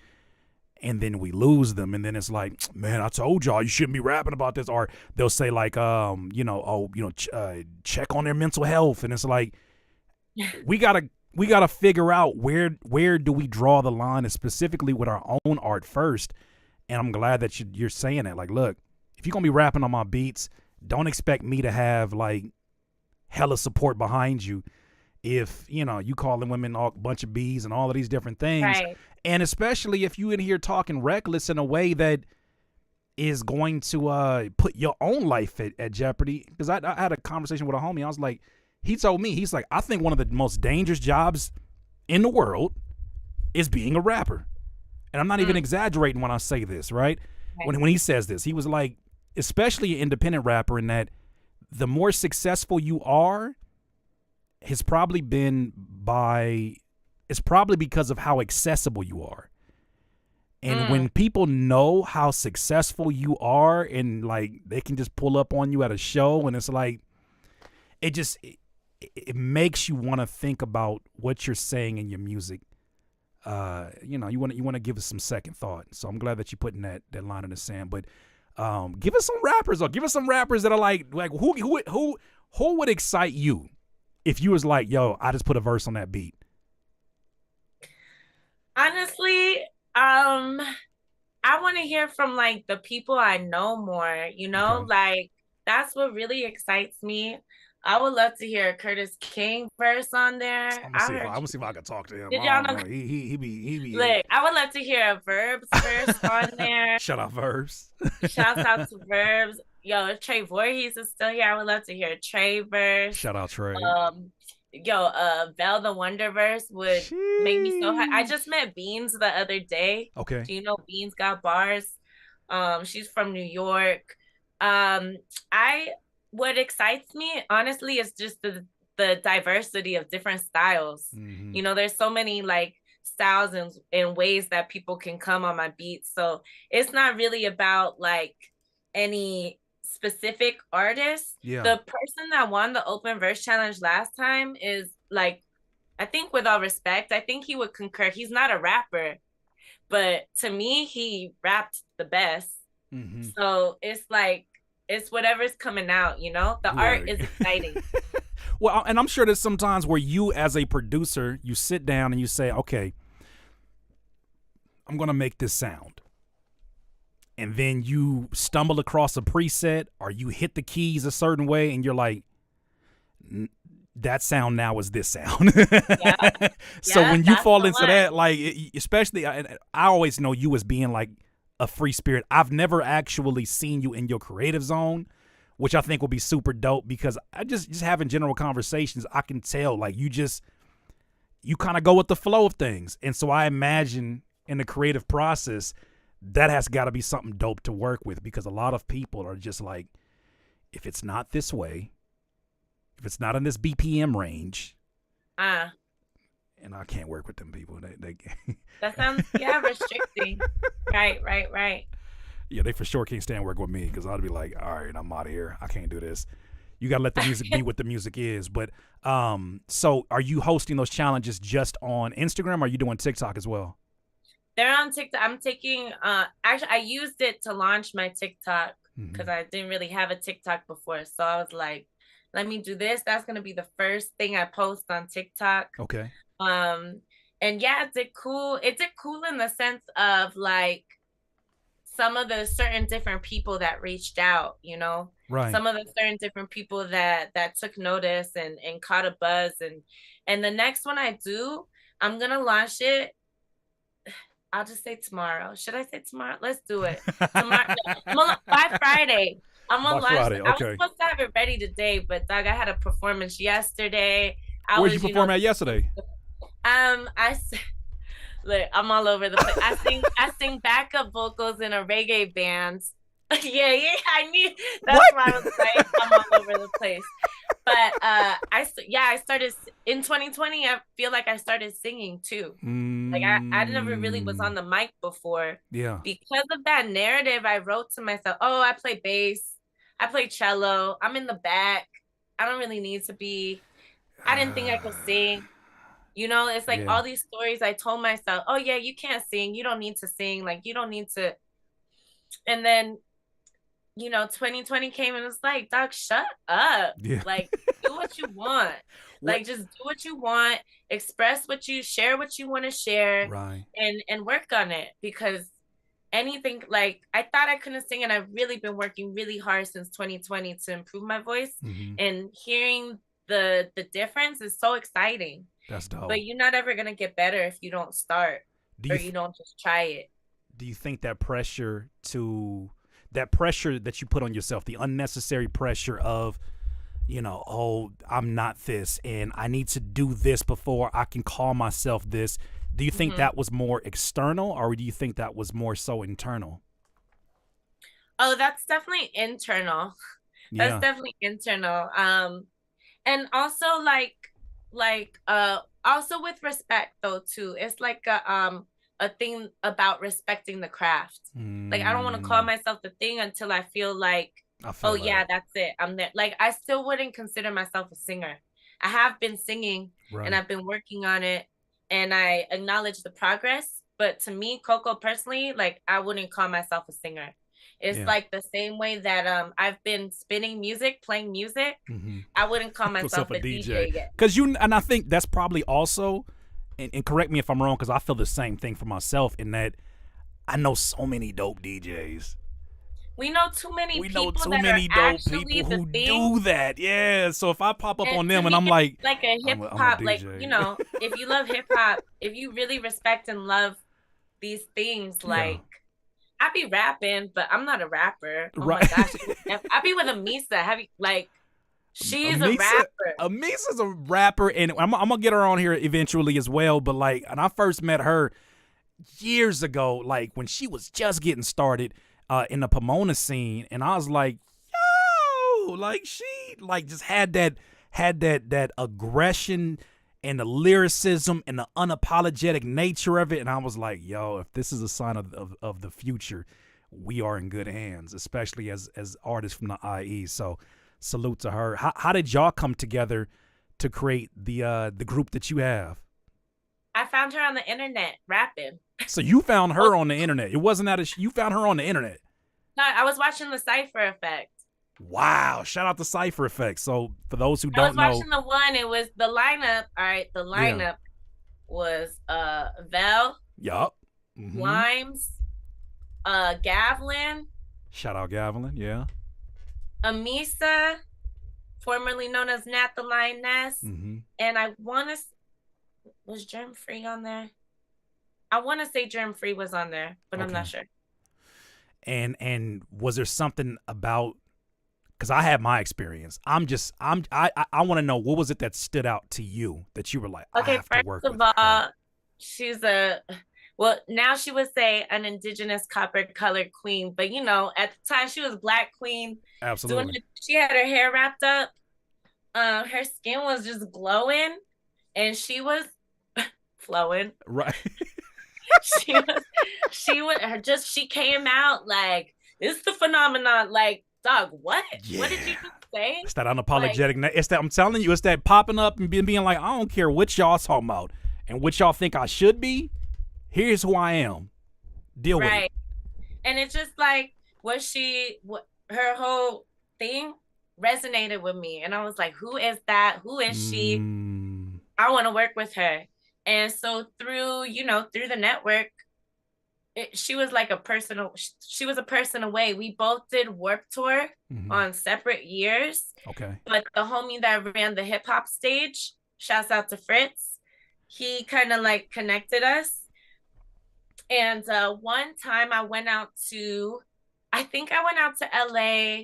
and then we lose them, and then it's like, man, I told y'all you shouldn't be rapping about this. Or they'll say like, check on their mental health, and it's like, we gotta figure out where do we draw the line, and specifically with our own art first. And I'm glad that you're saying that. Like, look, if you're gonna be rapping on my beats, don't expect me to have like hella support behind you. If you calling women a bunch of bees and all of these different things, Right. and especially if you in here talking reckless in a way that is going to put your own life at jeopardy. Because I had a conversation with a homie. I was like, he told me, he's like, I think one of the most dangerous jobs in the world is being a rapper. And I'm not even exaggerating when I say this, right? When he says this, he was like, especially an independent rapper, in that the more successful you are, it's probably because of how accessible you are. And when people know how successful you are, and like they can just pull up on you at a show, and it's like, it makes you want to think about what you're saying in your music. You want to give us some second thought. So I'm glad that you're putting that line in the sand. But give us some rappers, or give us some rappers that are like who would excite you if you was like, yo, I just put a verse on that beat. Honestly, I want to hear from like the people I know more, Okay. like that's what really excites me. I would love to hear a Curtis King verse on there. I'm gonna see if I can talk to him. Did I y'all don't know? know. He be. Look, I would love to hear a Verbs verse on there. Shout out Verbs. Shouts out to Verbs. Yo, if Trey Voorhees is still here, I would love to hear a Trey verse. Shout out Trey. Vel the Wonderverse would make me so high. I just met Beans the other day. Okay. Do you know Beans got bars? She's from New York. What excites me, honestly, is just the diversity of different styles. Mm-hmm. There's so many like styles and ways that people can come on my beats. So it's not really about like any specific artist. Yeah. The person that won the open verse challenge last time is like, I think with all respect, I think he would concur. He's not a rapper, but to me, he rapped the best. Mm-hmm. So it's like, it's whatever's coming out, the art is exciting. Well, and I'm sure there's some times where you as a producer, you sit down and you say, okay, I'm going to make this sound. And then you stumble across a preset, or you hit the keys a certain way, and you're like, that sound now is this sound. Yeah. So when you fall into one. that, like, especially, I always know you as being like a free spirit. I've never actually seen you in your creative zone, which I think will be super dope, because I just having general conversations, I can tell like you kind of go with the flow of things. And so I imagine in the creative process, that has got to be something dope to work with, because a lot of people are just like, if it's not this way, if it's not in this BPM range, and I can't work with them people. That sounds, restricting. Right. Yeah, they for sure can't stand working with me, because I'd be like, all right, I'm out of here. I can't do this. You got to let the music be what the music is. But so are you hosting those challenges just on Instagram, or are you doing TikTok as well? They're on TikTok. I'm taking, actually, I used it to launch my TikTok because I didn't really have a TikTok before. So I was like, let me do this. That's going to be the first thing I post on TikTok. Okay. And yeah, it did cool. It did cool in the sense of like some of the certain different people that reached out, you know, Right. some of the certain different people that took notice and caught a buzz. And the next one I do, I'm gonna launch it. I'll just say tomorrow. Should I say tomorrow? Let's do it tomorrow. By Friday. I'm By gonna launch. Friday, I was okay. supposed to have it ready today, but Doug, I had a performance yesterday. I Where'd you was, perform at yesterday? I look, I'm all over the place. I sing backup vocals in a reggae band. Yeah, I knew that's What? why I was like, I'm all over the place. But I started in 2020. I feel like I started singing too. Like I never really was on the mic before. Yeah. Because of that narrative, I wrote to myself, oh, I play bass, I play cello, I'm in the back. I don't really need to be. I didn't think I could sing. You know, it's like Yeah. all these stories I told myself, oh yeah, you can't sing. You don't need to sing. Like you don't need to. And then, 2020 came and it's like, Doc, shut up. Yeah. Like, do what you want. What? Like, just do what you want. Express share what you want to share, Right. and work on it. Because anything, like, I thought I couldn't sing, and I've really been working really hard since 2020 to improve my voice. Mm-hmm. And hearing the difference is so exciting. That's dope. But you're not ever gonna get better if you don't start, Do or you don't just try it. Do you think that pressure that you put on yourself, the unnecessary pressure of, oh, I'm not this and I need to do this before I can call myself this. Do you think that was more external, or do you think that was more so internal? Oh, that's definitely internal. Yeah. That's definitely internal. And also also with respect though too. It's like a thing about respecting the craft. Like I don't want to call myself the thing until I feel like, oh yeah, that's it. I'm there. Like I still wouldn't consider myself a singer. I have been singing and I've been working on it, and I acknowledge the progress. But to me, CoCo personally, like I wouldn't call myself a singer. It's like the same way that I've been spinning music, playing music. I wouldn't call myself a DJ yet. And I think that's probably also, and correct me if I'm wrong, because I feel the same thing for myself in that I know so many dope DJs. We know too many people who do that. Yeah. So if I pop up on them and I'm like a hip hop, like, if you love hip hop, if you really respect and love these things, like I be rapping, but I'm not a rapper. Oh my gosh. I be with Amisa. She's a rapper. Amisa's a rapper, and I'm gonna get her on here eventually as well. But and I first met her years ago, like when she was just getting started in the Pomona scene, and I was like, yo, like she just had that aggression and the lyricism and the unapologetic nature of it, and I was like, yo, if this is a sign of the future, we are in good hands, especially as artists from the IE. So salute to her. How did y'all come together to create the group that you have? I found her on the internet rapping. So you found her on the internet. It wasn't that you found her on the internet. No, I was watching the Cypher Effect. Wow. Shout out to Cypher Effect. So for those who don't know. I was watching the one. It was the lineup. All right. The lineup was Vel. Yup. Limes. Gavlin. Shout out Gavlin. Yeah. Amisa, formerly known as Nat the Lioness. And I want to. Was Germ Free on there? I want to say Germ Free was on there, but I'm not sure. And was there something about, because I had my experience. I want to know, what was it that stood out to you that you were like, I have to work with her? First of all, she's now she would say an indigenous copper colored queen, but at the time she was Black queen. Absolutely. She had her hair wrapped up. Her skin was just glowing, and she was flowing. Right. she came out like, this is the phenomenon. Like, dog, what? Yeah. What did you just say? It's that unapologetic. It's that, I'm telling you, it's that popping up and being like, I don't care what y'all talking about and what y'all think I should be. Here's who I am. Deal with it. And it's just like, her whole thing resonated with me. And I was like, who is that? Who is she? I want to work with her. And so through the network, she was like she was a person away. We both did Warped Tour on separate years. Okay. But the homie that ran the hip hop stage, shouts out to Fritz, he kind of like connected us. And one time I went out to LA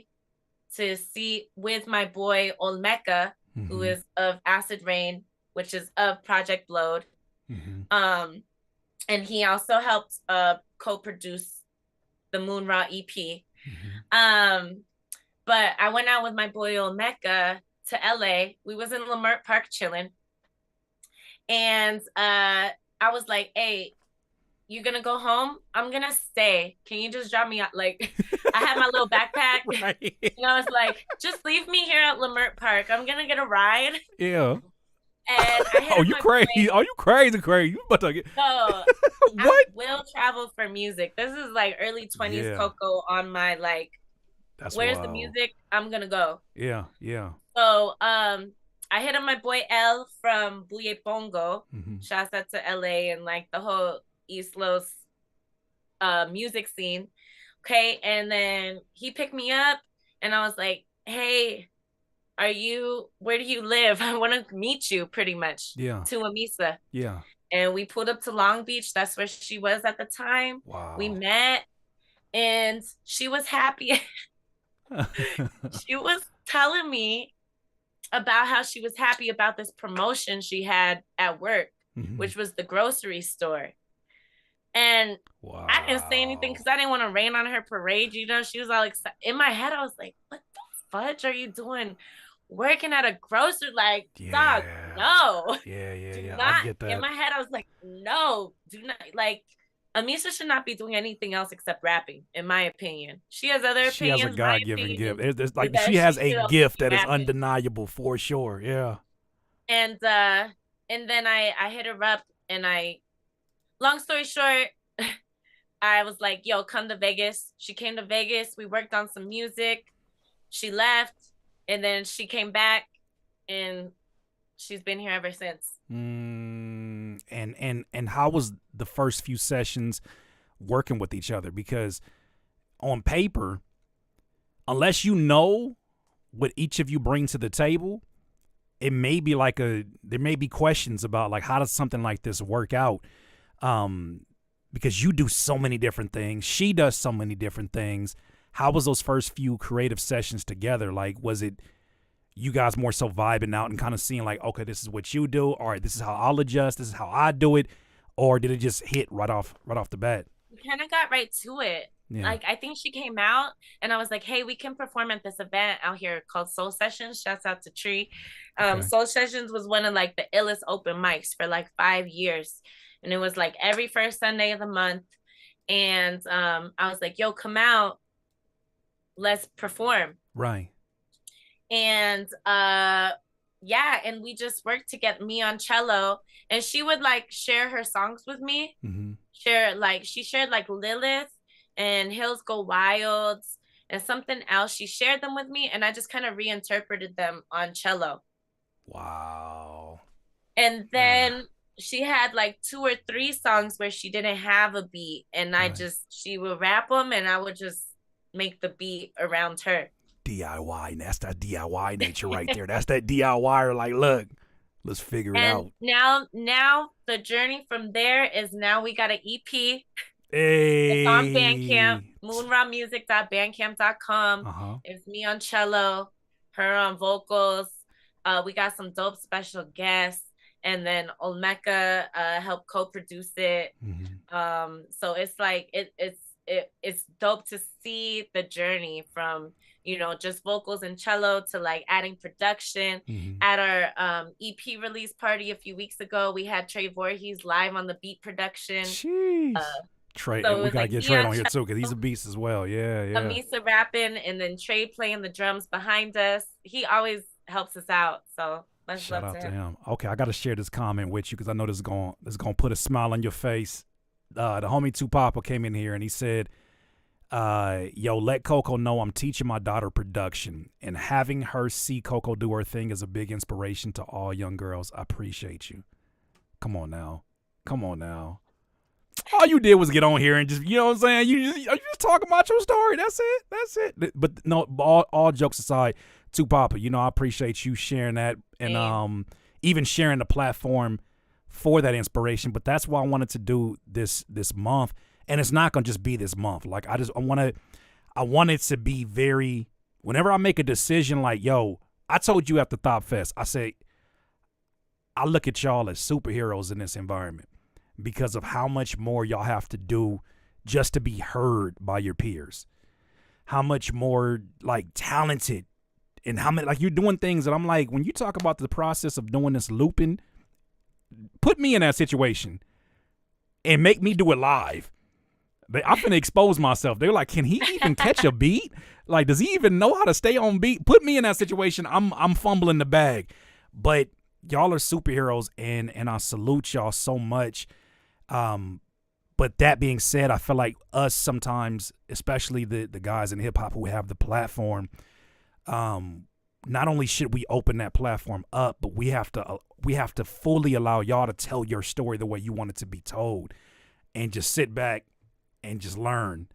to see with my boy Olmeca, who is of Acid Rain, which is of Project Blowed. And he also helped co-produce the Moon Raw EP. But I went out with my boy Olmeca to LA. We was in Leimert Park chilling. And I was like, hey, you gonna go home? I'm gonna stay. Can you just drop me out? Like, I had my little backpack. Right. And I was like, just leave me here at Leimert Park. I'm gonna get a ride. Yeah. And I you crazy? Are you crazy? You about to get... No. What? I will travel for music. This is like early 20s CoCo on my like, that's where's wild. the music? I'm gonna go. Yeah, yeah. So I hit up my boy L from Buye Pongo. Shouts out to LA and like the whole East Los music scene. Okay, and then he picked me up and I was like, hey, where do you live? I want to meet you, pretty much. Yeah. To Amisa. Yeah. And we pulled up to Long Beach. That's where she was at the time. Wow. We met and she was happy. She was telling me about how she was happy about this promotion she had at work, which was the grocery store. And I didn't say anything because I didn't want to rain on her parade. You know, she was all excited. In my head, I was like, what the fudge are you doing working at a grocery? Like, dog, no. Yeah. Not, I get that. in my head, I was like, no, do not. Like, Amisa should not be doing anything else except rapping, in my opinion. She has other opinions. She has a God-given gift. It's like she has a gift that is undeniable for sure. Yeah. And then I hit her up and long story short, I was like, yo, come to Vegas. She came to Vegas. We worked on some music. She left and then she came back and she's been here ever since. And how was the first few sessions working with each other? Because on paper, unless you know what each of you bring to the table, it may be like there may be questions about like, how does something like this work out? Because you do so many different things. She does so many different things. How was those first few creative sessions together? Like, was it you guys more so vibing out and kind of seeing like, okay, this is what you do. All right, this is how I'll adjust. This is how I do it. Or did it just hit right off the bat? We kind of got right to it. Yeah. Like, I think she came out and I was like, hey, we can perform at this event out here called Soul Sessions. Shouts out to Tree. Soul Sessions was one of like the illest open mics for like 5 years. And it was like every first Sunday of the month. And I was like, yo, come out. Let's perform. Right. And and we just worked to get me on cello. And she would like share her songs with me. She shared like Lilith and Hills Go Wild and something else. She shared them with me and I just kind of reinterpreted them on cello. Wow. And then she had like 2 or 3 songs where she didn't have a beat and she would rap them and I would just make the beat around her. DIY. That's that DIY nature right there. That's that DIY. Like, look, let's figure it out. Now the journey from there is now we got an EP. Hey. It's on Bandcamp, moonrawmusic.bandcamp.com. It's me on cello, her on vocals. We got some dope special guests. And then Olmeca helped co-produce it. So it's like it's dope to see the journey from, you know, just vocals and cello to like adding production. At our EP release party a few weeks ago, we had Trey Voorhees live on the beat production. Trey, so we gotta get Trey on here too because he's a beast as well. Yeah. Amisa rapping and then Trey playing the drums behind us. He always helps us out. So shout out to him. Okay, I got to share this comment with you because I know this is going to put a smile on your face. The homie Tupac came in here and he said, yo, let CoCo know I'm teaching my daughter production and having her see CoCo do her thing is a big inspiration to all young girls. I appreciate you. Come on now. Come on now. All you did was get on here and just, you know what I'm saying? You just talking about your story. That's it. That's it. But no, all jokes aside, to Papa, you know, I appreciate you sharing that and even sharing the platform for that inspiration. But that's why I wanted to do this month. And it's not gonna just be this month. Like I want it to be very, whenever I make a decision like, yo, I told you at the Thought Fest, I say, I look at y'all as superheroes in this environment because of how much more y'all have to do just to be heard by your peers. How much more like talented and how many, like you're doing things that I'm like, when you talk about the process of doing this looping, put me in that situation and make me do it live. I'm finna expose myself. They're like, can he even catch a beat? Like, does he even know how to stay on beat? Put me in that situation. I'm fumbling the bag. But y'all are superheroes, and I salute y'all so much. But that being said, I feel like us sometimes, especially the guys in hip hop who have the platform, not only should we open that platform up, but we have to fully allow y'all to tell your story the way you want it to be told, and just sit back and just learn.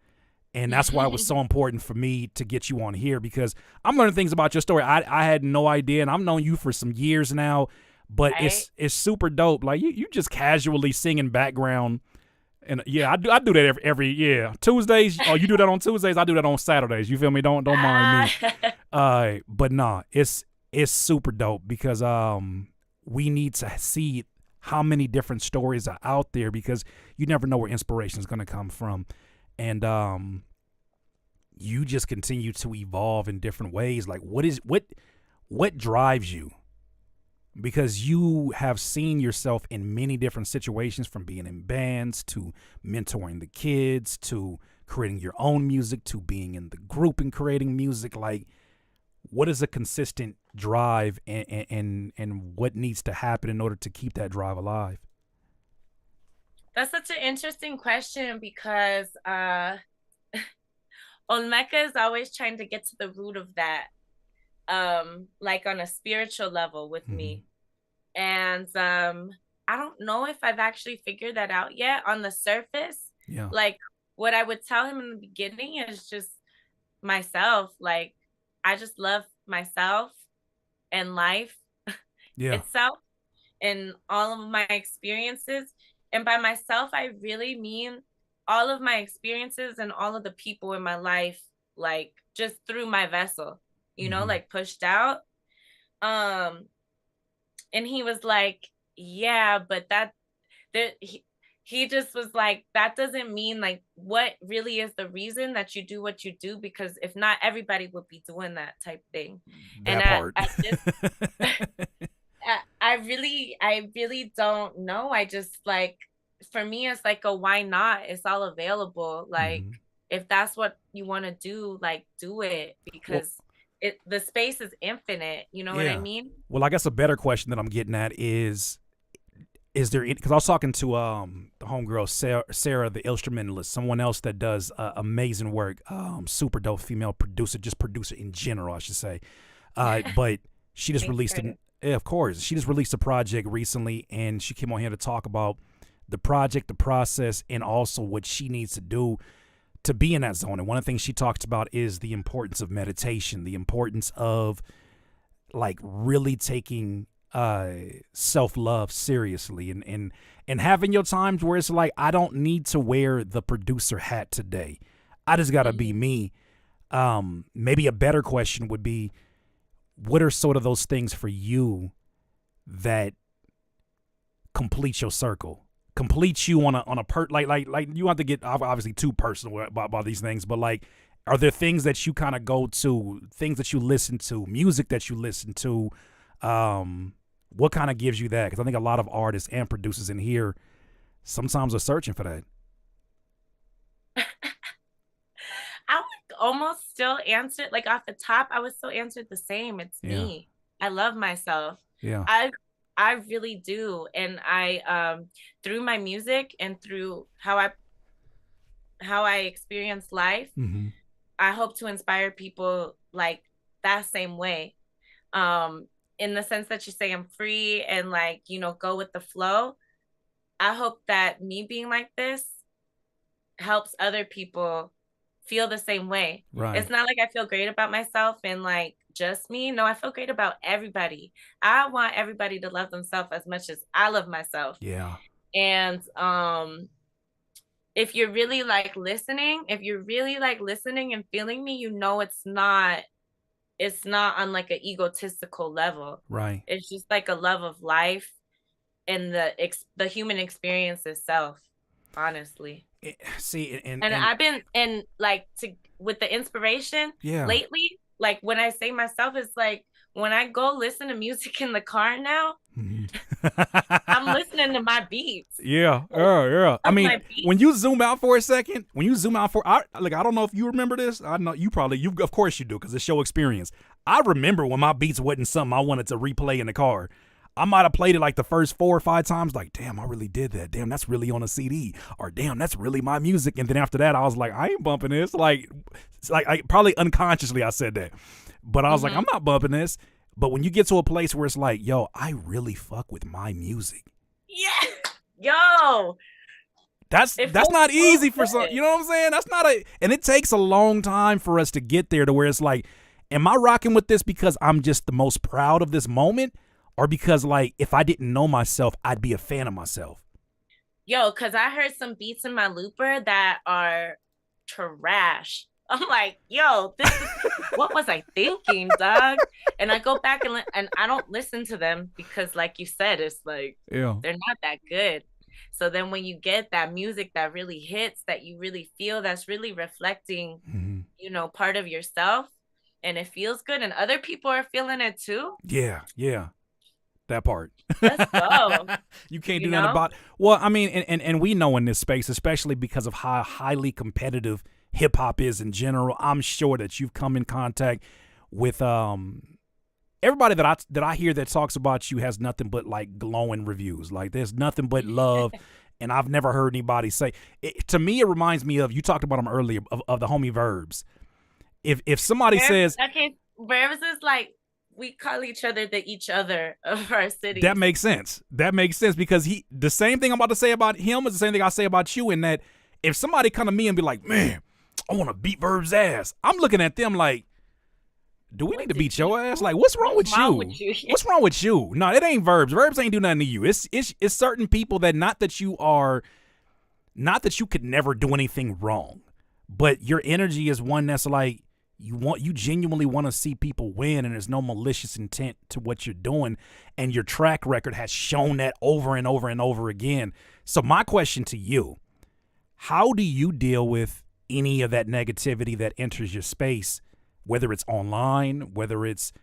And that's why it was so important for me to get you on here, because I'm learning things about your story I had no idea, and I've known you for some years now, but right. It's super dope. Like you just casually singing background, and yeah, I do that every Tuesdays. Oh, you do that on Tuesdays. I do that on Saturdays. You feel me? Don't mind me. But nah, it's super dope because we need to see how many different stories are out there, because you never know where inspiration is going to come from. And you just continue to evolve in different ways. Like what drives you? Because you have seen yourself in many different situations, from being in bands to mentoring the kids to creating your own music to being in the group and creating music. Like, what is a consistent drive, and what needs to happen in order to keep that drive alive? That's such an interesting question, because Olmeca is always trying to get to the root of that, like on a spiritual level with me. And I don't know if I've actually figured that out yet on the surface. Yeah. Like, what I would tell him in the beginning is just myself. Like, I just love myself and life itself and all of my experiences. And by myself, I really mean all of my experiences and all of the people in my life, like just through my vessel, you know, like pushed out. And he was like, yeah, but he just was like, that doesn't mean, like, what really is the reason that you do what you do, because if not, everybody would be doing that type thing. That part. I really don't know. I just, like, for me, it's like a why not? It's all available. Like, if that's what you want to do, like, do it, because the space is infinite. You know what I mean? Well, I guess a better question that I'm getting at is there, because I was talking to the homegirl Sarah, the instrumentalist, someone else that does amazing work, super dope female producer in general, I should say. But she just released of course, she just released a project recently, and she came on here to talk about the project, the process, and also what she needs to do to be in that zone. And one of the things she talks about is the importance of meditation, the importance of, like, really taking self-love seriously, and having your times where it's like, I don't need to wear the producer hat today. I just gotta be me. Maybe a better question would be, what are sort of those things for you that complete your circle, complete you on a like you have to get obviously too personal about these things, but like, are there things that you kind of go to, things that you listen to, music that you listen to, what kind of gives you that? Because I think a lot of artists and producers in here sometimes are searching for that. I would almost still answer, like, off the top, I would still answer the same. It's me. I love myself. Yeah. I really do. And I through my music and through how I experience life, I hope to inspire people like that same way. In the sense that you say I'm free and, like, you know, go with the flow. I hope that me being like this helps other people feel the same way. Right. It's not like I feel great about myself and like just me. No, I feel great about everybody. I want everybody to love themselves as much as I love myself. Yeah. And if you're really like listening, and feeling me, you know it's not on like an egotistical level. Right. It's just like a love of life and the human experience itself, honestly. See, and I've been with the inspiration lately, like when I say myself, it's like when I go listen to music in the car now, I'm listening to my beats. Yeah. I mean, when you zoom out for a second, I don't know if you remember this. I know you of course you do, because it's your experience. I remember when my beats wasn't something I wanted to replay in the car. I might have played it like the first 4 or 5 times, like, damn, I really did that. Damn, that's really on a CD. Or damn, that's really my music. And then after that, I was like, I ain't bumping this. Like I probably unconsciously I said that. But I was like, I'm not bumping this. But when you get to a place where it's like, yo, I really fuck with my music. Yeah. Yo. That's not easy for some, you know what I'm saying? And it takes a long time for us to get there to where it's like, am I rocking with this because I'm just the most proud of this moment? Or because, like, if I didn't know myself, I'd be a fan of myself? Yo, because I heard some beats in my looper that are trash. I'm like, yo, what was I thinking, dog? And I go back and I don't listen to them because, like you said, it's like, they're not that good. So then when you get that music that really hits, that you really feel, that's really reflecting, you know, part of yourself, and it feels good and other people are feeling it too. Yeah. That part. Let's go. You can't do nothing about. Well, I mean, and we know in this space, especially because of how highly competitive hip hop is in general. I'm sure that you've come in contact with everybody that I hear that talks about you has nothing but like glowing reviews. Like there's nothing but love. And I've never heard anybody say it. To me, it reminds me of, you talked about them earlier, of the homie Verbs. If somebody says, okay, Verbs is like, we call each other the each other of our city. That makes sense. Because the same thing I'm about to say about him is the same thing I say about you, in that if somebody come to me and be like, man, I want to beat Verb's ass, I'm looking at them like, do we need to beat your ass? Like, what's wrong with you? What's wrong with you? No, it ain't Verbs. Verbs ain't do nothing to you. It's certain people that not that you could never do anything wrong, but your energy is one that's like, you genuinely want to see people win, and there's no malicious intent to what you're doing, and your track record has shown that over and over and over again. So my question to you, how do you deal with any of that negativity that enters your space, whether it's online, whether it's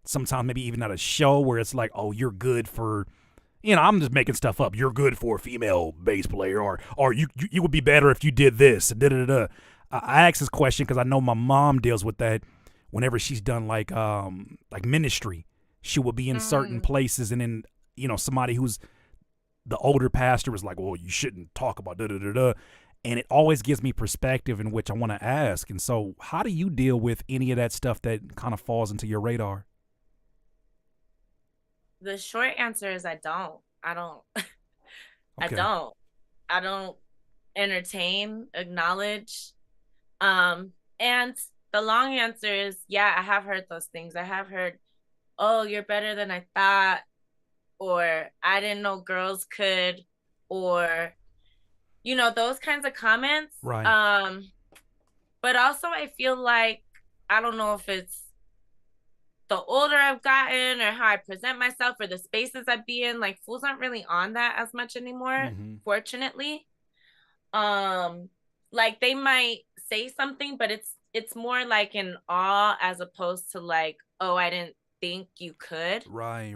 sometimes maybe even at a show where it's like, oh, you're good for, I'm just making stuff up, you're good for a female bass player, or you would be better if you did this, da-da-da-da. I ask this question because I know my mom deals with that whenever she's done like ministry. She will be in certain places, and then somebody who's the older pastor is like, well, you shouldn't talk about da-da-da-da. And it always gives me perspective in which I want to ask. And so how do you deal with any of that stuff that kind of falls into your radar? The short answer is I don't. Okay. I don't entertain, acknowledge. And the long answer is, yeah, I have heard those things. I have heard, oh, you're better than I thought, or I didn't know girls could, or, those kinds of comments. Right. But also I feel like, I don't know if it's the older I've gotten or how I present myself or the spaces I be in, like fools aren't really on that as much anymore, fortunately. Like they might say something, but it's more like in awe as opposed to like, oh, I didn't think you could. Right.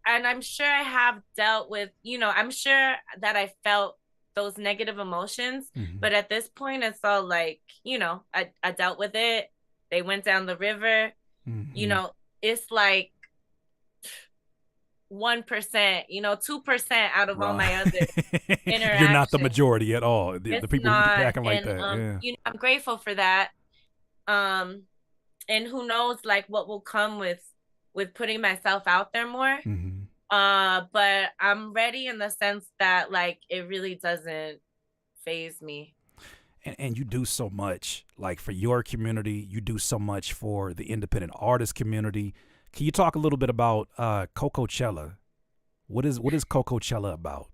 And I'm sure I have dealt with, I'm sure that I felt those negative emotions, but at this point it's all like, I dealt with it. They went down the river. It's like 1%, 2% out of all my other interactions. You're not the majority at all. The people who acting like that. I'm grateful for that. And who knows, like what will come with putting myself out there more. But I'm ready in the sense that like it really doesn't phase me. And you do so much like for your community. You do so much for the independent artist community. Can you talk a little bit about CoCochella? What is CoCochella about?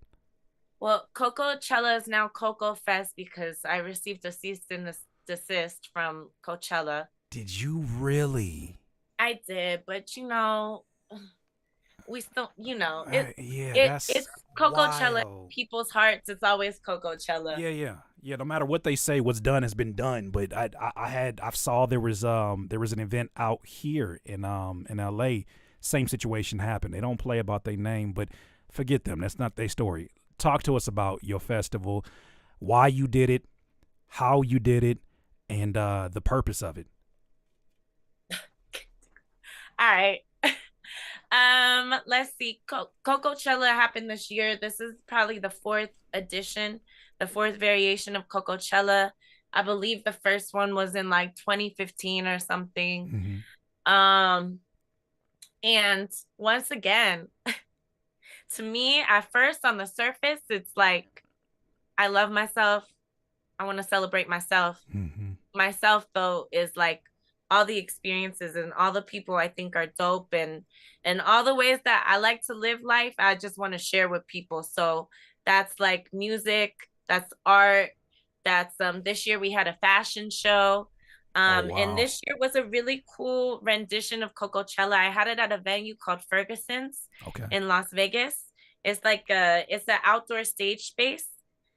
Well, Coachella is now Coco Fest because I received a cease and desist from Coachella. Did you really? I did, but we still, Yeah, it's that's Coachella in wild. people's hearts. It's always Coachella. Yeah. No matter what they say, what's done has been done. But I saw there was an event out here in L.A. Same situation happened. They don't play about their name, but forget them. That's not their story. Talk to us about your festival, why you did it, how you did it, and the purpose of it. All right. Let's see. Coachella happened this year. This is probably the fourth edition, the fourth variation of Coachella. I believe the first one was in like 2015 or something. Mm-hmm. And once again, to me, at first on the surface, it's like I love myself. I want to celebrate myself. Mm-hmm. Myself, though, is like all the experiences and all the people I think are dope and all the ways that I like to live life. I just want to share with people. So that's like music, that's art. That's this year we had a fashion show. Oh And wow. this year was a really cool rendition of Coachella. I had it at a venue called Ferguson's Okay. in Las Vegas. It's an outdoor stage space,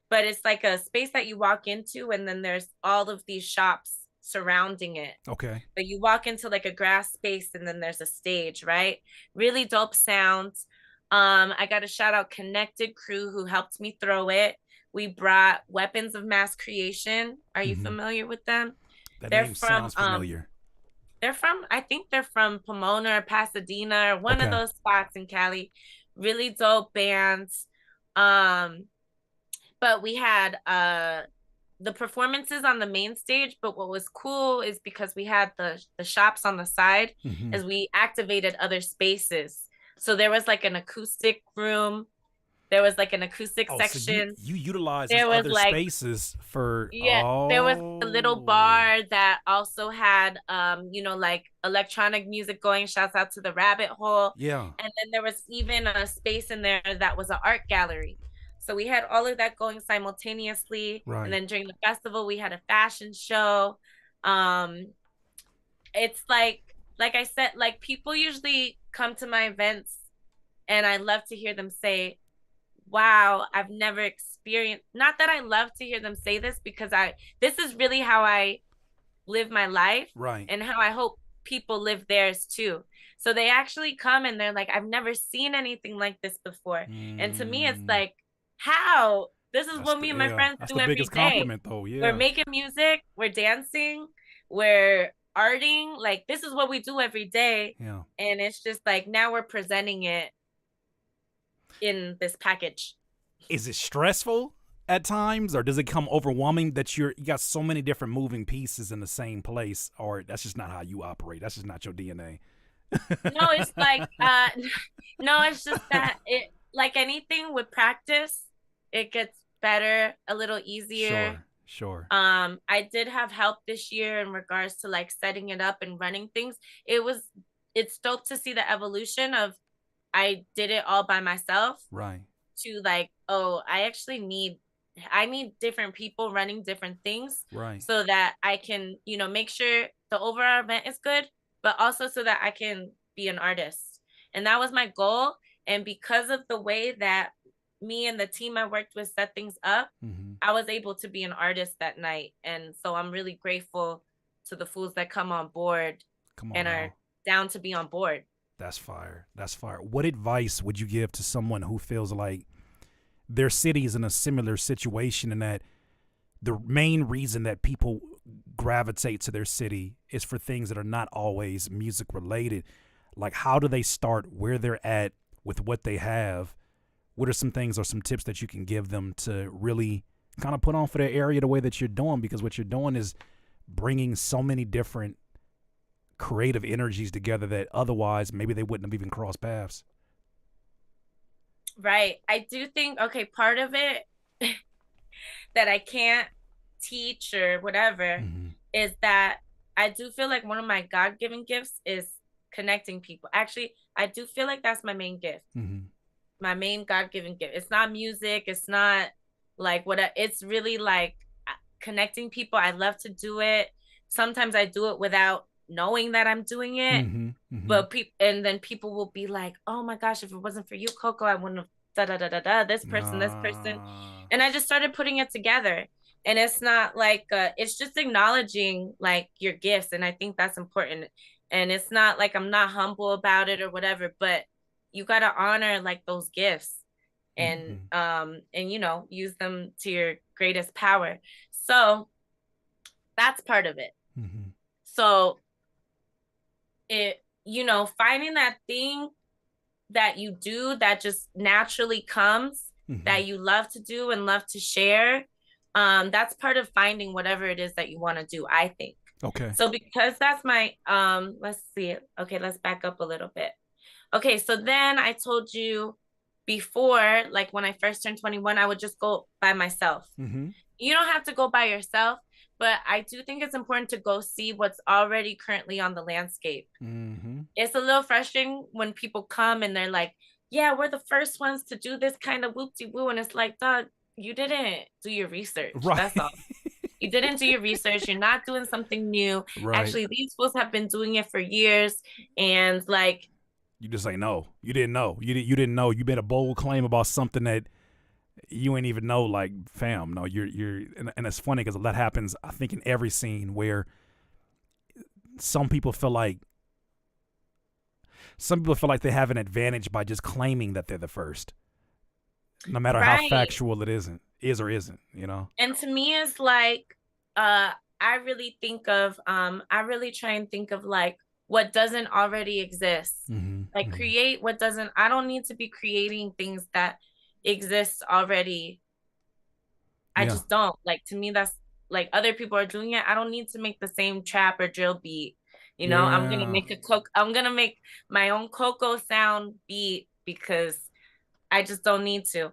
but it's like a space that you walk into and then there's all of these shops surrounding it. Okay. But you walk into like a grass space and then there's a stage, right? Really dope sounds. I got to shout out Connected Crew who helped me throw it. We brought Weapons of Mass Creation. Are you Mm-hmm. familiar with them? That They're name from sounds familiar. I think they're from Pomona or Pasadena or one of Okay. those spots in Cali. Really dope bands. Um, but we had the performances on the main stage, but what was cool is because we had the shops on the side Mm-hmm. as we activated other spaces. So there was like an acoustic room, there was like an acoustic Oh, so you section. you utilize these There was other like spaces for yeah, there was a little bar that also had like electronic music going. Shouts out to the Rabbit Hole. yeah. And then there was even a space in there that was an art gallery. So we had all of that going simultaneously. And Right. then during the festival we had a fashion show. Um it's like I said, like people usually come to my events and I love to hear them say, wow, I've never experienced, not that I love to hear them say this because this is really how I live my life Right. and how I hope people live theirs too. So they actually come and they're like, I've never seen anything like this before. And to me, it's Mm, like, how? This is that's what me and my yeah. friends That's do the every biggest day. compliment, though. We're Yeah. making music, we're dancing, we're arting. Like, this is what we do every day. Yeah. And it's just like, now we're presenting it in this package. Is it stressful at times, or does it come overwhelming that you got so many different moving pieces in the same place, or that's just not how you operate? That's just not your DNA. No, it's like no, it's just that it like anything with practice, it gets better, a little easier. Sure. Sure. I did have help this year in regards to like setting it up and running things. It's dope to see the evolution of I did it all by myself Right. to like, oh, I need different people running different things Right. so that I can, make sure the overall event is good, but also so that I can be an artist. And that was my goal. And because of the way that me and the team I worked with set things up, Mm-hmm. I was able to be an artist that night. And so I'm really grateful to the fools that come on board Come on and are now. down to be on board. That's fire. That's fire. What advice would you give to someone who feels like their city is in a similar situation, and that the main reason that people gravitate to their city is for things that are not always music related? Like, how do they start where they're at with what they have? What are some things or some tips that you can give them to really kind of put on for their area the way that you're doing? Because what you're doing is bringing so many different creative energies together that otherwise maybe they wouldn't have even crossed paths. Right. I do think, okay, part of it that I can't teach or whatever Mm-hmm. is that I do feel like one of my God given gifts is connecting people. Actually, I do feel like that's my main gift, Mm-hmm. my main God given gift. It's not music, it's not like what it's really like connecting people. I love to do it. Sometimes I do it without knowing that I'm doing it. Mm-hmm. Mm-hmm. But people, and then people will be like, "Oh my gosh, if it wasn't for you, CoCo, I wouldn't have da da da da da this person," and I just started putting it together. And it's not like it's just acknowledging like your gifts, and I think that's important. And it's not like I'm not humble about it or whatever, but you gotta honor like those gifts, and you know, use them to your greatest power. So that's part of it. Mm-hmm. So it, you know, finding that thing that you do that just naturally comes, Mm-hmm. that you love to do and love to share, that's part of finding whatever it is that you want to do, I think. Okay. So because that's my let's see, okay, let's back up a little bit. Okay, so then I told you before, like when I first turned 21, I would just go by myself. Mm-hmm. You don't have to go by yourself, but I do think it's important to go see what's already currently on the landscape. Mm-hmm. It's a little frustrating when people come and they're like, yeah, we're the first ones to do this kind of whoop-de-woo. And it's like, dog, you didn't do your research. Right. That's all. You didn't do your research. You're not doing something new. Right. Actually, these fools have been doing it for years. And like, you just say no. You didn't know. You didn't know. You made a bold claim about something that you ain't even know. Like, fam, no, you're, and it's funny because that happens, I think, in every scene where some people feel like they have an advantage by just claiming that they're the first, no matter how factual it is or isn't, you know? And to me, it's like, I really try and think of like what doesn't already exist. Mm-hmm. Like create what doesn't, I don't need to be creating things that exist already. I just don't. Like, to me, that's like other people are doing it. I don't need to make the same trap or drill beat. You know, I'm gonna make my own CoCo sound beat because I just don't need to.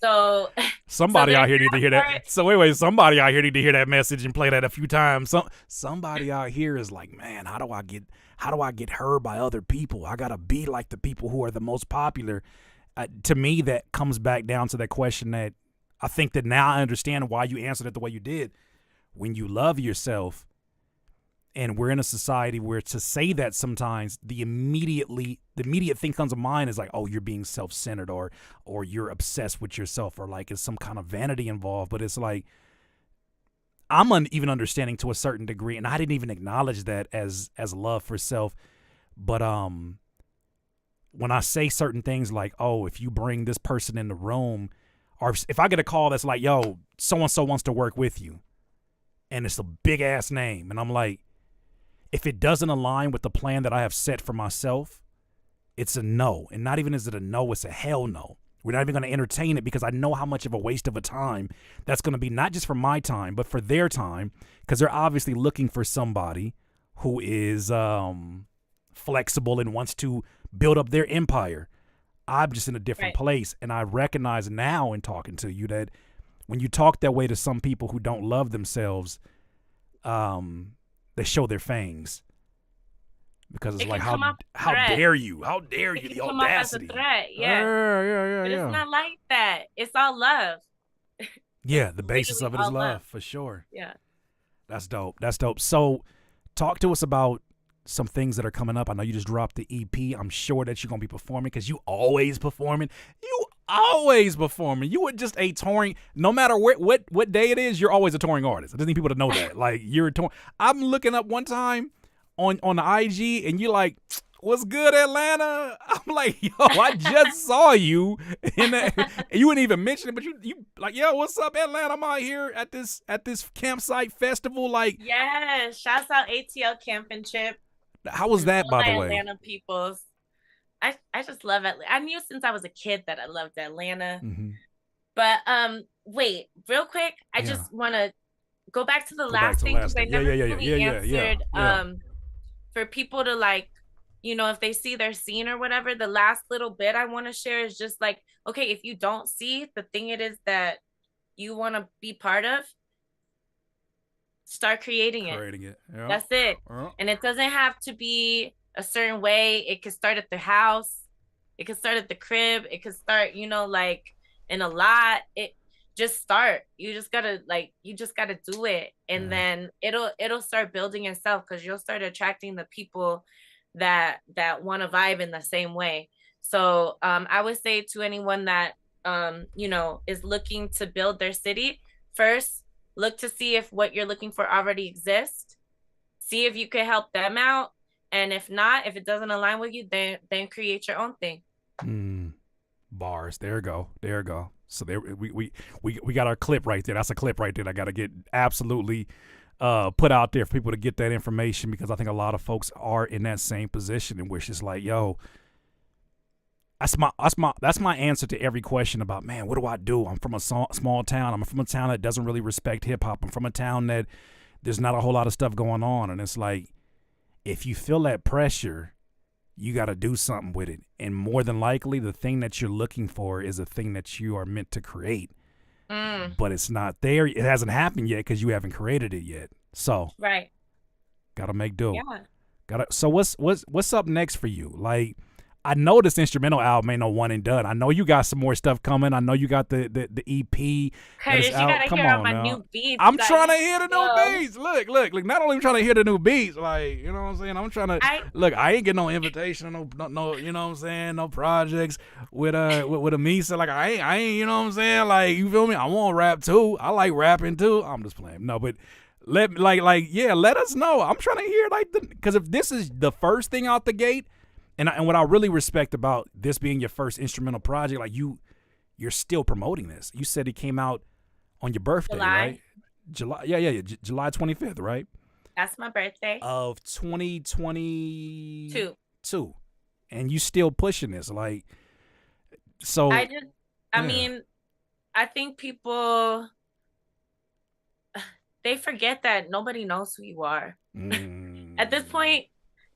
So somebody out here need to hear that. So wait, somebody out here need to hear that message and play that a few times. Somebody out here is like, man, how do I get heard by other people? I gotta be like the people who are the most popular. To me, that comes back down to that question that I think that now I understand why you answered it the way you did. When you love yourself, and we're in a society where to say that sometimes the immediate thing comes to mind is like, oh, you're being self-centered or you're obsessed with yourself or like it's some kind of vanity involved. But it's like, I'm even understanding to a certain degree, and I didn't even acknowledge that as love for self. But when I say certain things like, oh, if you bring this person in the room, or if I get a call that's like, yo, so-and-so wants to work with you, and it's a big ass name, and I'm like, if it doesn't align with the plan that I have set for myself, it's a no. And not even is it a no, it's a hell no. We're not even going to entertain it because I know how much of a waste of a time that's going to be, not just for my time, but for their time, because they're obviously looking for somebody who is flexible and wants to build up their empire. I'm just in a different place, and I recognize now in talking to you that when you talk that way to some people who don't love themselves, they show their fangs because it's like, how dare you? How dare you? The audacity. Come off as a threat. Yeah. But it's not like that. It's all love. Yeah, the basis of it is love, for sure. Yeah. That's dope. So talk to us about some things that are coming up. I know you just dropped the EP. I'm sure that you're going to be performing because you always performing. You were just a touring, no matter what day it is, you're always a touring artist. I just need people to know that. Like, you're a touring. I'm looking up one time on the IG and you're like, what's good, Atlanta? I'm like, yo, I just saw you. And you wouldn't even mention it, but you like, yo, what's up, Atlanta? I'm out here at this campsite festival. Like, yeah, shouts out ATL Camp and Trip. How was that, by the way? Atlanta peoples. I just love Atlanta. I knew since I was a kid that I loved Atlanta. Mm-hmm. But wait, real quick, I just want to go back to the last thing because I never really answered. For people to like if they see their scene or whatever, the last little bit I want to share is just like, okay, if you don't see the thing it is that you want to be part of, start creating it. Yeah. That's it. Yeah. And it doesn't have to be a certain way. It could start at the house. It could start at the crib. It could start, like in a lot. It just start. You just gotta do it. And then it'll start building itself, because you'll start attracting the people that want to vibe in the same way. So I would say to anyone that is looking to build their city, first look to see if what you're looking for already exists. See if you could help them out. And if not, if it doesn't align with you, then create your own thing. Bars. There you go. So there we got our clip right there. That's a clip right there. I got to get absolutely put out there for people to get that information, because I think a lot of folks are in that same position in which it's like, yo, that's my answer to every question about, man, what do I do? I'm from a small town. I'm from a town that doesn't really respect hip hop. I'm from a town that there's not a whole lot of stuff going on. And it's like, if you feel that pressure, you got to do something with it. And more than likely, the thing that you're looking for is a thing that you are meant to create. But it's not there. It hasn't happened yet because you haven't created it yet. So right, gotta make do. Yeah. So what's up next for you? Like, I know this instrumental album ain't no one and done. I know you got some more stuff coming. I know you got the EP. Curtis, you gotta hear all my new beats. I'm trying to hear the new beats. Look. Not only am I trying to hear the new beats, like, you know what I'm saying? I'm trying to look. I ain't get no invitation, no, you know what I'm saying? No projects with Amisa. Like, I ain't, you know what I'm saying? Like, you feel me? I want to rap too. I like rapping too. I'm just playing. No, but let us know. I'm trying to hear, like, because if this is the first thing out the gate. And what I really respect about this being your first instrumental project, like, you're still promoting this. You said it came out on your birthday, right? July. Yeah. July 25th, right? That's my birthday. Of 2022. And you still pushing this, like, so. I mean, I think people, they forget that nobody knows who you are. At this point,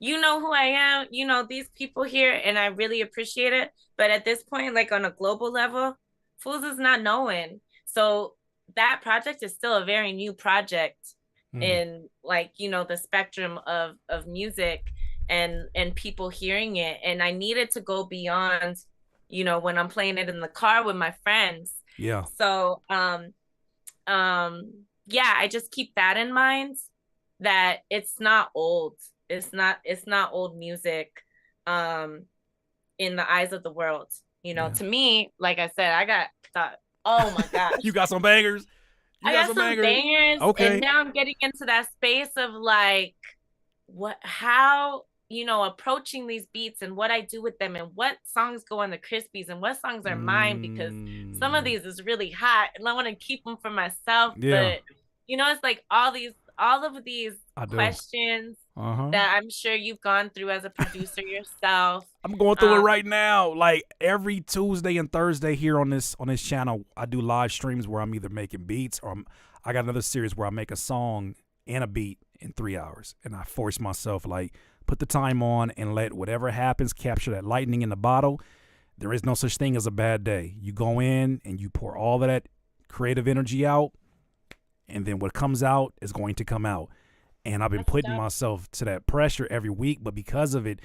you know who I am, these people here, and I really appreciate it. But at this point, like, on a global level, Fools is not known. So that project is still a very new project in, like, the spectrum of music and people hearing it. And I needed to go beyond, when I'm playing it in the car with my friends. Yeah. So, I just keep that in mind, that it's not old. It's not old music in the eyes of the world. To me, like I said, I got thought, oh my gosh. You got some bangers? I got some bangers. Okay. And now I'm getting into that space of, like, how approaching these beats and what I do with them and what songs go on the Crispies and what songs are mine, because some of these is really hot and I want to keep them for myself. Yeah. But it's like all of these questions that I'm sure you've gone through as a producer yourself. I'm going through it right now. Like, every Tuesday and Thursday here on this channel, I do live streams where I'm either making beats or I got another series where I make a song and a beat in 3 hours, and I force myself, like, put the time on and let whatever happens capture that lightning in the bottle. There is no such thing as a bad day. You go in and you pour all of that creative energy out, and then what comes out is going to come out. And I've been putting myself to that pressure every week, but because of it,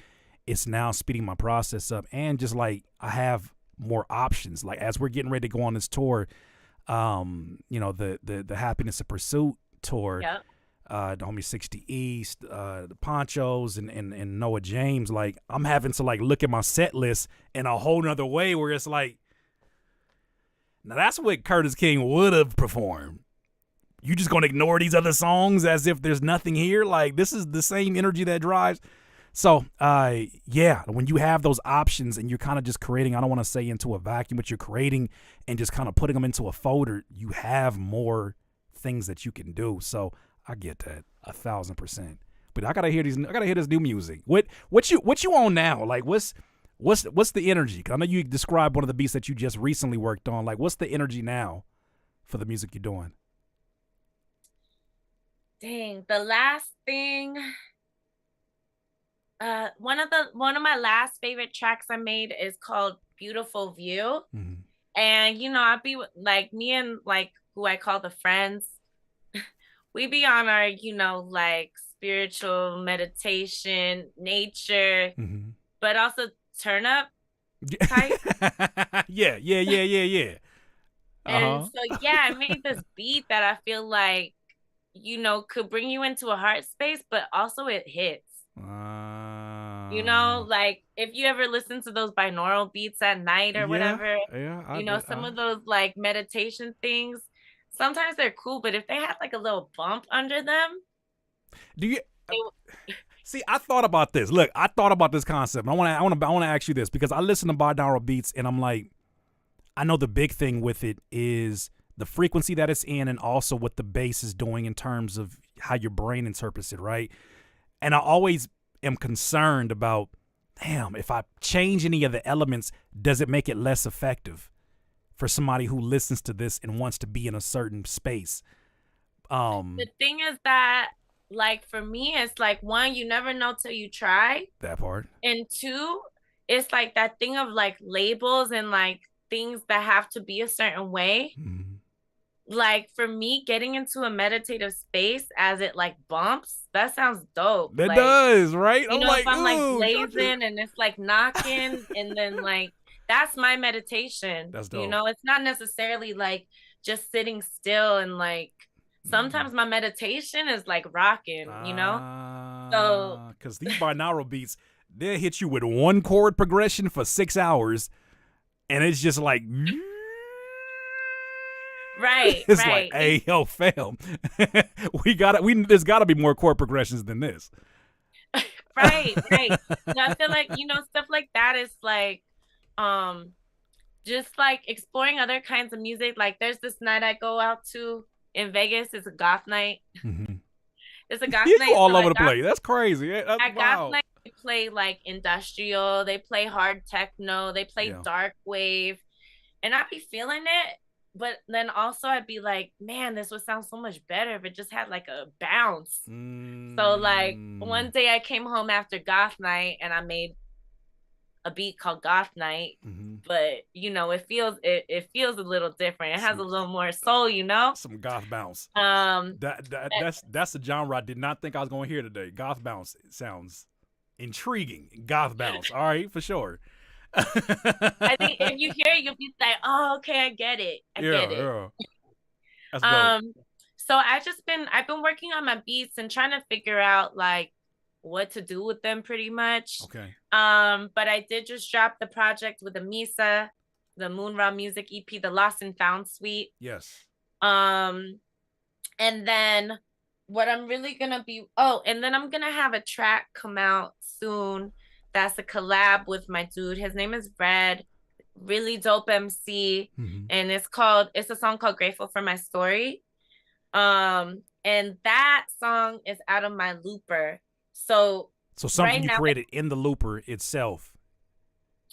it's now speeding my process up. And just, like, I have more options. Like, as we're getting ready to go on this tour, the Happiness of Pursuit tour, the homie 60 East, the Ponchos and Noah James, like, I'm having to, like, look at my set list in a whole nother way where it's like, now that's what Curtis King would have performed. You just gonna ignore these other songs as if there's nothing here? Like, this is the same energy that drives. So, when you have those options and you're kind of just creating, I don't want to say into a vacuum, but you're creating and just kind of putting them into a folder, you have more things that you can do. So I get that 1,000%. But I gotta hear this new music. What you on now? Like, what's the energy? 'Cause I know you described one of the beats that you just recently worked on. Like, what's the energy now for the music you're doing? Dang, the last thing one of my last favorite tracks I made is called Beautiful View. Mm-hmm. And I'd be like me and like who I call the friends, we be on our, like spiritual meditation, nature, Mm-hmm. but also turn up type. Yeah. And Uh-huh. so yeah, I made this beat that I feel like, could bring you into a heart space, but also it hits. Like if you ever listen to those binaural beats at night or whatever, some of those like meditation things, sometimes they're cool, but if they have like a little bump under them, do you see? I thought about this. Look, I thought about this concept. I want to ask you this because I listen to binaural beats and I'm like, I know the big thing with it is the frequency that it's in and also what the bass is doing in terms of how your brain interprets it, right? And I always am concerned about, damn, if I change any of the elements, does it make it less effective for somebody who listens to this and wants to be in a certain space? The thing is that, like, for me, it's like, one, you never know till you try. That part. And two, it's like that thing of like labels and like things that have to be a certain way. Mm-hmm. Like for me, getting into a meditative space as it like bumps, that sounds dope. That like, does, right? I'm if I'm like blazing and it's like knocking and then like that's my meditation. That's dope. It's not necessarily like just sitting still and like sometimes my meditation is like rocking, So because these binaural beats, they'll hit you with one chord progression for 6 hours and it's just like right. It's like, hey, yo, fam, there's gotta be more chord progressions than this. right. I feel like, stuff like that is like, just like exploring other kinds of music. Like there's this night I go out to in Vegas. It's a goth night. Mm-hmm. It's a goth night. You all over the place. That's crazy. That's at goth night, they play like industrial. They play hard techno. They play dark wave. And I be feeling it. But then also I'd be like, man, this would sound so much better if it just had like a bounce. So like one day I came home after goth night and I made a beat called Goth Night. Mm-hmm. But it feels a little different. It has a little more soul, Some goth bounce. That's the genre I did not think I was going to hear today. Goth bounce. It sounds intriguing. Goth bounce. All right, for sure. I think if you hear it, you'll be like, oh, okay, I get it. I get it. Yeah. That's dope. So I've been working on my beats and trying to figure out like what to do with them pretty much. Okay. But I did just drop the project with Amisa, the Moon Raw Music EP, the Lost and Found Suite. Yes. And then what I'm really gonna be and then I'm gonna have a track come out soon. That's a collab with my dude. His name is Red, really dope MC. Mm-hmm. And it's a song called Grateful for My Story. And that song is out of my looper. So something you created in the looper itself.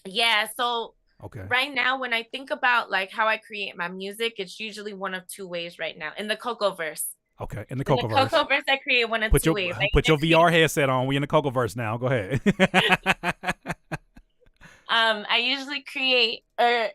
Yeah. So okay. Right now, when I think about like how I create my music, it's usually one of two ways right now. In the CoCo verse. Okay, in the CoCo verse. In the CoCo verse, I create one of two ways. Put your VR headset on. We in the CoCo verse now. Go ahead. I usually create, or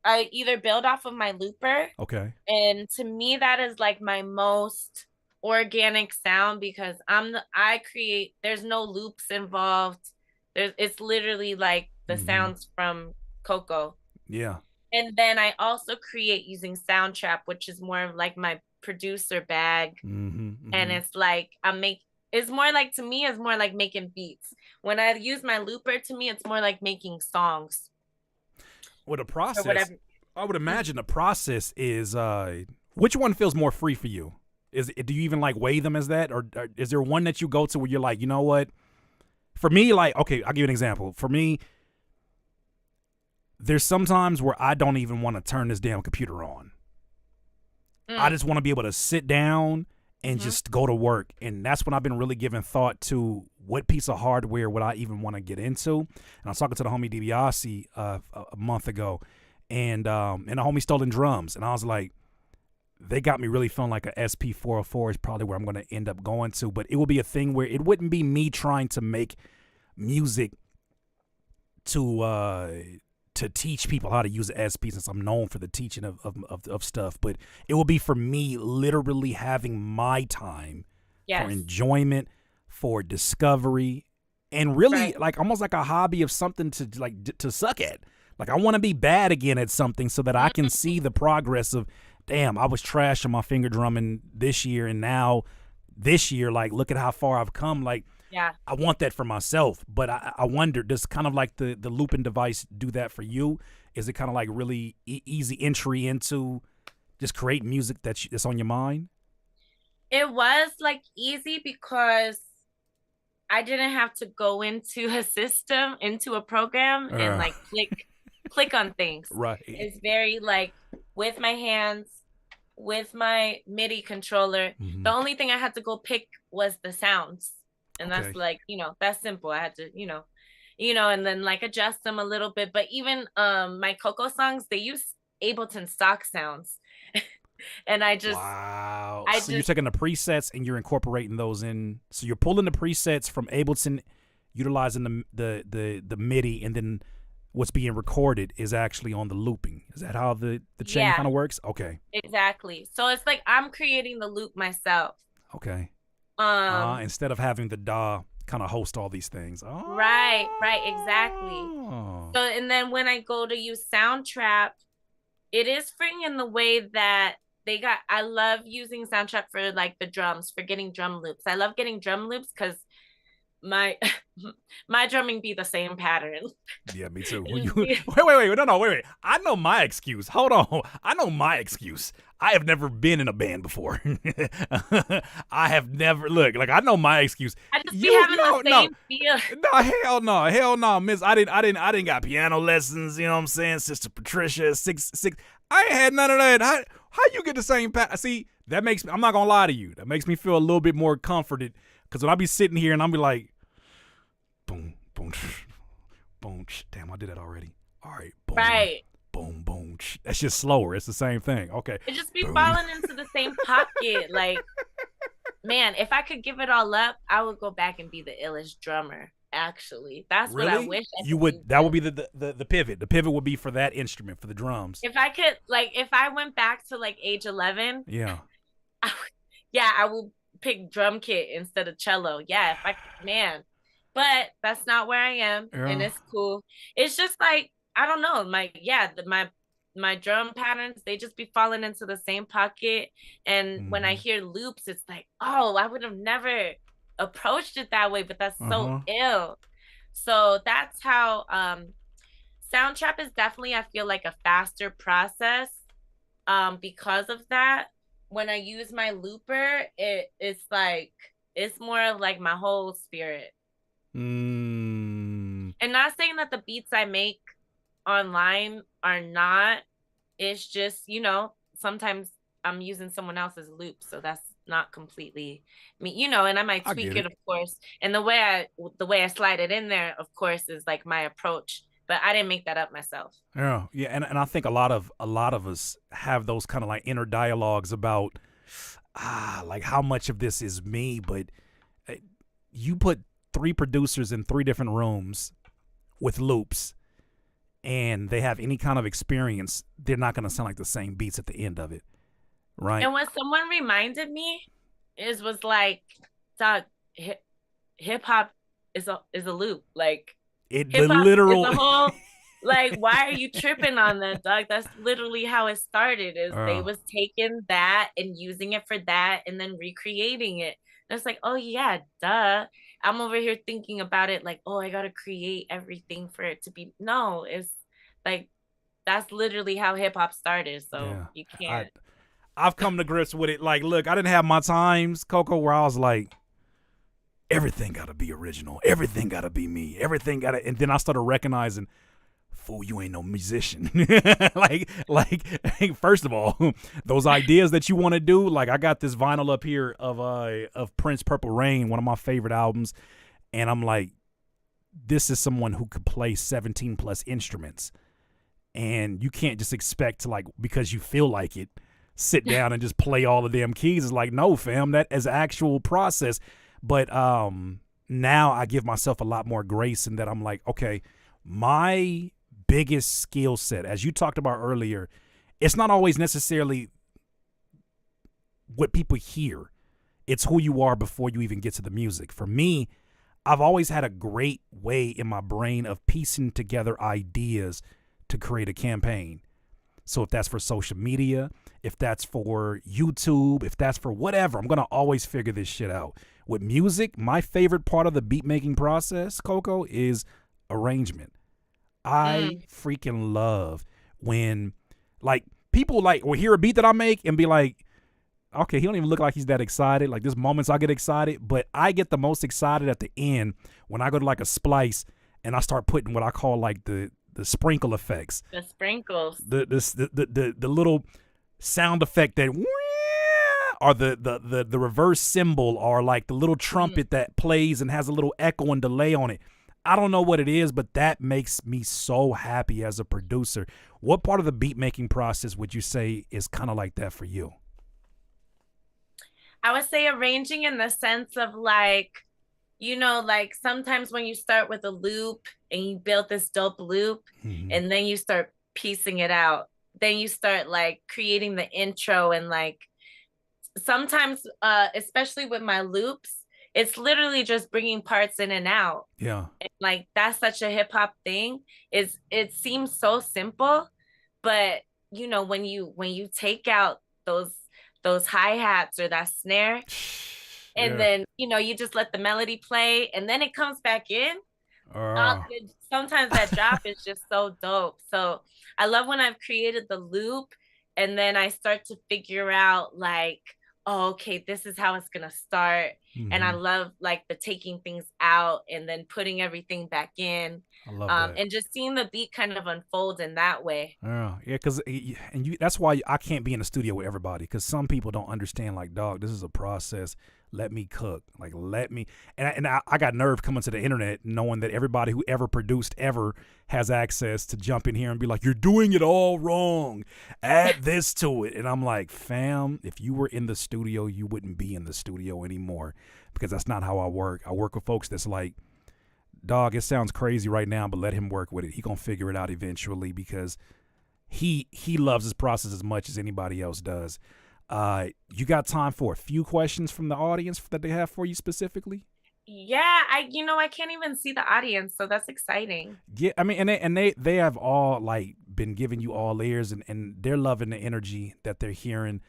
I either build off of my looper. Okay. And to me, that is like my most organic sound because I create. There's no loops involved. It's literally like the sounds from CoCo. Yeah. And then I also create using Soundtrap, which is more of like my producer bag. And it's like it's more like, to me, it's more like making beats. When I use my looper, to me, it's more like making songs. Well, the process, I would imagine the process is, which one feels more free for you? Do you even like weigh them as that? Or is there one that you go to where you're like, you know what? For me, like, okay, I'll give you an example. For me, there's sometimes where I don't even want to turn this damn computer on. I just want to be able to sit down and just go to work. And that's when I've been really giving thought to what piece of hardware would I even want to get into. And I was talking to the homie DiBiase a month ago, and the homie Stolen Drums. And I was like, they got me really feeling like a SP404 is probably where I'm going to end up going to. But it will be a thing where it wouldn't be me trying to make music to teach people how to use the SP, since I'm known for the teaching of stuff. But it will be for me literally having my time for enjoyment, for discovery, and really like almost like a hobby of something to suck at. Like, I want to be bad again at something so that I can see the progress of, damn, I was trash on my finger drumming this year, and now this year, like, look at how far I've come. Like, I want that for myself. But I wonder, does kind of like the looping device do that for you? Is it kind of like really easy entry into just creating music that's on your mind? It was like easy because I didn't have to go into a system, into a program, and like click on things. Right. It's very like with my hands, with my MIDI controller. The only thing I had to go pick was the sounds. And that's like, that's simple. I had to, and then like adjust them a little bit. But even my CoCo songs, they use Ableton stock sounds. And I just so you're taking the presets and you're incorporating those in. So you're pulling the presets from Ableton, utilizing the MIDI, and then what's being recorded is actually on the looping. Is that how the chain kind of works? Okay. Exactly. So it's like I'm creating the loop myself. Okay. Instead of having the DAW kind of host all these things. Oh. Right, exactly. So, and then when I go to use Soundtrap, it is free in the way that I love using Soundtrap for like the drums, for getting drum loops. I love getting drum loops because my drumming be the same pattern. Yeah, me too. Wait. I know my excuse. Hold on. I know my excuse. I have never been in a band before. I have never I know my excuse. I just be having the same feel. No, hell no, miss. I didn't got piano lessons, you know what I'm saying? Sister Patricia, six. I ain't had none of that. How you get the same See, that makes me, I'm not gonna lie to you. That makes me feel a little bit more comforted. Because when I be sitting here and I'm be like, boom, boom, boom, damn, I did that already. All right, boom, boom, boom. That's just slower. It's the same thing. Okay. It just be falling into the same pocket. Like, man, if I could give it all up, I would go back and be the illest drummer. Actually, that's what I wish. That would be the pivot. The pivot would be for that instrument, for the drums. If I could, if I went back to like age 11, I will pick drum kit instead of cello. Yeah, but that's not where I am, and it's cool. It's just like, I don't know, my drum patterns, they just be falling into the same pocket, and when I hear loops, it's like, oh, I would have never approached it that way, but that's so ill. So that's how Soundtrap is definitely, I feel like, a faster process because of that. When I use my looper, it's like, it's more of like my whole spirit. And not saying that the beats I make online are not. It's just, sometimes I'm using someone else's loop, so that's not completely me, and I might tweak it, of course. And the way I slide it in there, of course, is like my approach. But I didn't make that up myself. Yeah, and I think a lot of us have those kind of like inner dialogues about like how much of this is me. But you put 3 producers in 3 different rooms with loops, and they have any kind of experience, they're not going to sound like the same beats at the end of it, right? And what someone reminded me was like, dog, hip hop is a loop, like. The literal is a whole, like, why are you tripping on that, dog? That's literally how it started. Is they was taking that and using it for that and then recreating it. And it's like, oh yeah, duh. I'm over here thinking about it like, oh, I gotta create everything for it to be. No, it's like, that's literally how hip hop started. So you can't. I've come to grips with it. Like, look, I didn't have my times, CoCo, where I was like, everything gotta be original. Everything gotta be me. Everything gotta. And then I started recognizing, fool, you ain't no musician. like, first of all, those ideas that you want to do. Like, I got this vinyl up here of Prince Purple Rain, one of my favorite albums, and I'm like, this is someone who could play 17 plus instruments, and you can't just expect to, like, because you feel like it, sit down and just play all of them keys. It's like, no, fam, that is actual process. But now I give myself a lot more grace in that I'm like, okay, my biggest skill set, as you talked about earlier, it's not always necessarily what people hear. It's who you are before you even get to the music. For me, I've always had a great way in my brain of piecing together ideas to create a campaign. So if that's for social media, if that's for YouTube, if that's for whatever, I'm going to always figure this shit out. With music, my favorite part of the beat making process, CoCo, is arrangement. I freaking love when, like, people like will hear a beat that I make and be like, okay, he don't even look like he's that excited. Like, there's moments I get excited, but I get the most excited at the end when I go to like a splice and I start putting what I call like the sprinkle effects. The sprinkles. The little sound effect that or the reverse cymbal, or like the little trumpet that plays and has a little echo and delay on it. I don't know what it is, but that makes me so happy as a producer. What part of the beat making process would you say is kind of like that for you? I would say arranging in the sense of like, like sometimes when you start with a loop and you build this dope loop and then you start piecing it out, then you start like creating the intro, and like sometimes, especially with my loops, it's literally just bringing parts in and out. Yeah. And like that's such a hip hop thing. It seems so simple, but when you take out those hi-hats or that snare, and then you just let the melody play and then it comes back in. Sometimes that drop is just so dope. So I love when I've created the loop and then I start to figure out like, oh, okay, this is how it's gonna start. And I love like the taking things out and then putting everything back in. I love that. And just seeing the beat kind of unfold in that way. Yeah, because that's why I can't be in the studio with everybody, because some people don't understand, like, dog, this is a process. Let me cook. Like, let me. And I got nerve coming to the internet knowing that everybody who ever produced ever has access to jump in here and be like, you're doing it all wrong. Add this to it. And I'm like, fam, if you were in the studio, you wouldn't be in the studio anymore, because that's not how I work. I work with folks that's like, dog, it sounds crazy right now, but let him work with it. He gonna figure it out eventually, because he loves his process as much as anybody else does. You got time for a few questions from the audience that they have for you specifically? Yeah, I can't even see the audience, so that's exciting. Yeah, I mean, and they have all like been giving you all ears, and they're loving the energy that they're hearing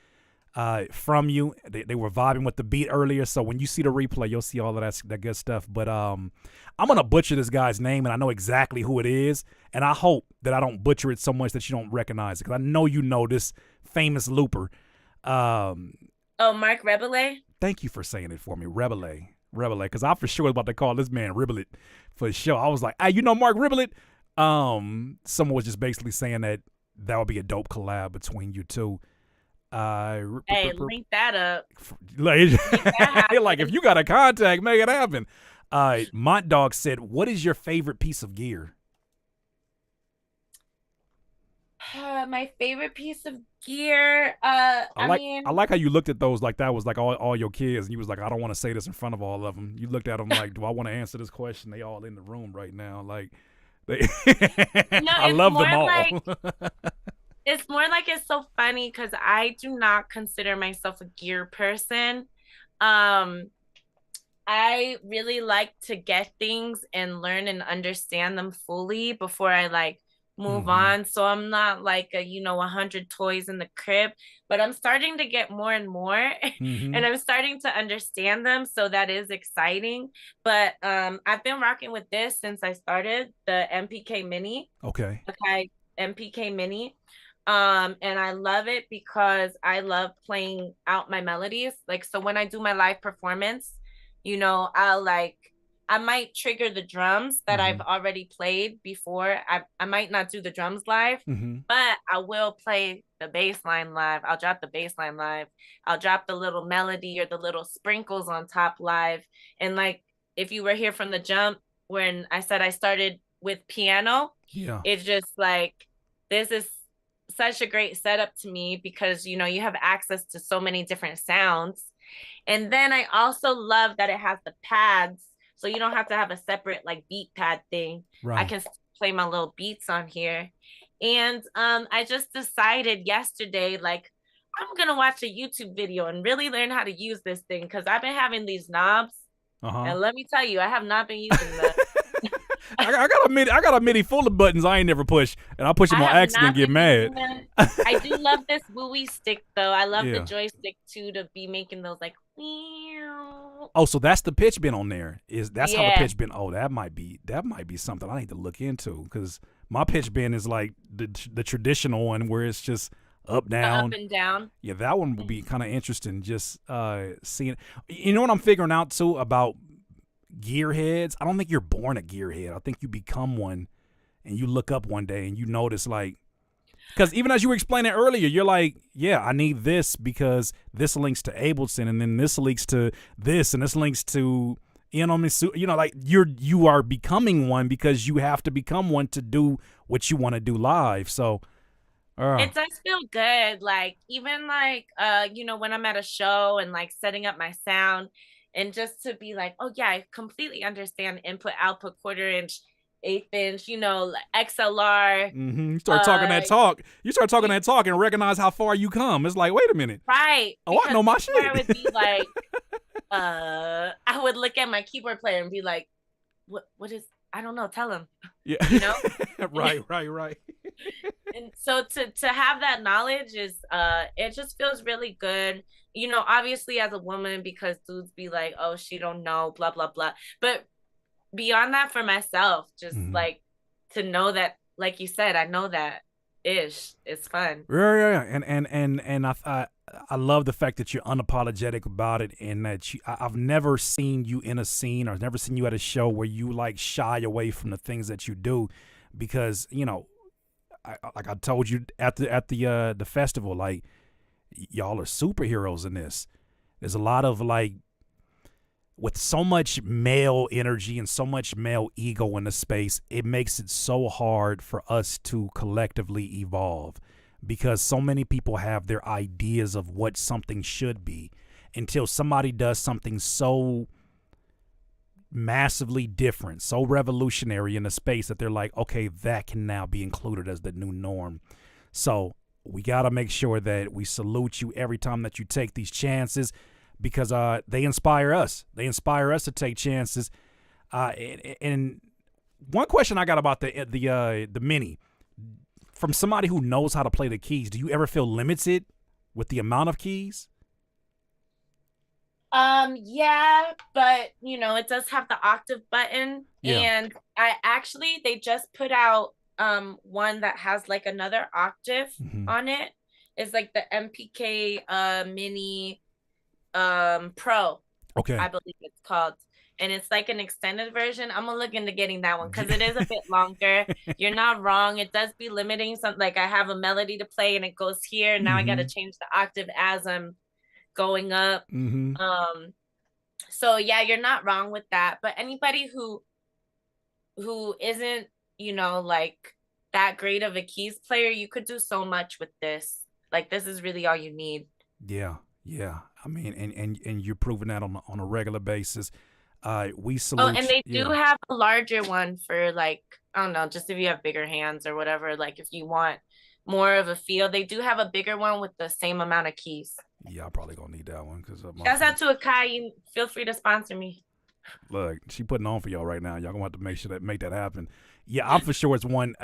from you. They were vibing with the beat earlier, so when you see the replay, you'll see all of that good stuff. But I'm gonna butcher this guy's name, and I know exactly who it is, and I hope that I don't butcher it so much that you don't recognize it, because I know you know this famous looper. Mark Rebele. Thank you for saying it for me, Rebele, because I for sure was about to call this man Riblet for sure. I was like, hey, Mark Riblet? Someone was just basically saying that would be a dope collab between you two. Hey, link that up. Like, if you got a contact, make it happen. Mont Dog said, what is your favorite piece of gear? My favorite piece of gear. I like how you looked at those like that was like all your kids, and you was like, I don't want to say this in front of all of them. You looked at them like, do I want to answer this question? They all in the room right now. Like, I love them all. It's more like it's so funny because I do not consider myself a gear person. I really like to get things and learn and understand them fully before I like move on. So I'm not like 100 toys in the crib, but I'm starting to get more and more and I'm starting to understand them. So that is exciting. But I've been rocking with this since I started the MPK Mini. Okay. MPK Mini. And I love it because I love playing out my melodies. Like, so when I do my live performance, I might trigger the drums that I've already played before. I might not do the drums live, but I will play the bass line live. I'll drop the bass line live. I'll drop the little melody or the little sprinkles on top live. And like, if you were here from the jump, when I said I started with piano, it's just like, this is such a great setup to me because, you have access to so many different sounds. And then I also love that it has the pads. so you don't have to have a separate like beat pad thing. Right. I can play my little beats on here. And I just decided yesterday, like, I'm gonna watch a YouTube video and really learn how to use this thing, because I've been having these knobs, and let me tell you, I have not been using them. I got a MIDI full of buttons I ain't never pushed, and I push them on accident and get mad. I do love this Wooey stick though. I love the joystick too, to be making those like. Oh, so that's the pitch bend on there. That's how the pitch bend? Oh, that might be something I need to look into, because my pitch bend is like the traditional one where it's just up, down, up and down. Yeah, that one would be kind of interesting. Just seeing. You know what I'm figuring out too about gearheads? I don't think you're born a gearhead. I think you become one, and you look up one day and you notice, like, because even as you were explaining earlier, you're like, yeah, I need this because this links to Ableton, and then this links to this, and this links to like you are becoming one because you have to become one to do what you want to do live. So it does feel good, like even like when I'm at a show and like setting up my sound. And just to be like, oh, yeah, I completely understand input, output, 1/4 inch, 1/8 inch, XLR. You start talking that talk. You start talking that talk and recognize how far you come. It's like, wait a minute. Right. Oh, I know my shit. I would be like, I would look at my keyboard player and be like, what is, I don't know, tell him. Yeah. Right. And so to have that knowledge is, it just feels really good. Obviously as a woman, because dudes be like, oh, she don't know, blah, blah, blah. But beyond that, for myself, just like to know that, like you said, I know that it's fun. Yeah. And I love the fact that you're unapologetic about it, and that I've never seen you in a scene, or I've never seen you at a show where you like shy away from the things that you do, because, like I told you at the festival, like, y'all are superheroes in this. There's a lot of, like, with so much male energy and so much male ego in the space, it makes it so hard for us to collectively evolve, because so many people have their ideas of what something should be until somebody does something so massively different, so revolutionary in the space that they're like, okay, that can now be included as the new norm. So we got to make sure that we salute you every time that you take these chances, because they inspire us. They inspire us to take chances. And one question I got about the Mini, from somebody who knows how to play the keys, do you ever feel limited with the amount of keys? Yeah, but it does have the octave button, and they just put out one that has like another octave on it. It's like the MPK Mini Pro. Okay. I believe it's called. And it's like an extended version. I'm gonna look into getting that one because it is a bit longer. You're not wrong. It does be limiting. Something like I have a melody to play and it goes here. And now I gotta change the octave as I'm going up. So yeah, you're not wrong with that. But anybody who isn't, like that great of a keys player, you could do so much with this. Like, this is really all you need. Yeah. I mean, and you're proving that on a regular basis. We salute. Oh, and they do have a larger one for, like, I don't know, just if you have bigger hands or whatever. Like, if you want more of a feel, they do have a bigger one with the same amount of keys. Yeah, I'm probably gonna need that one because shouts out to Akai. Feel free to sponsor me. Look, she putting on for y'all right now. Y'all gonna have to make that happen. Yeah, I'm for sure it's one.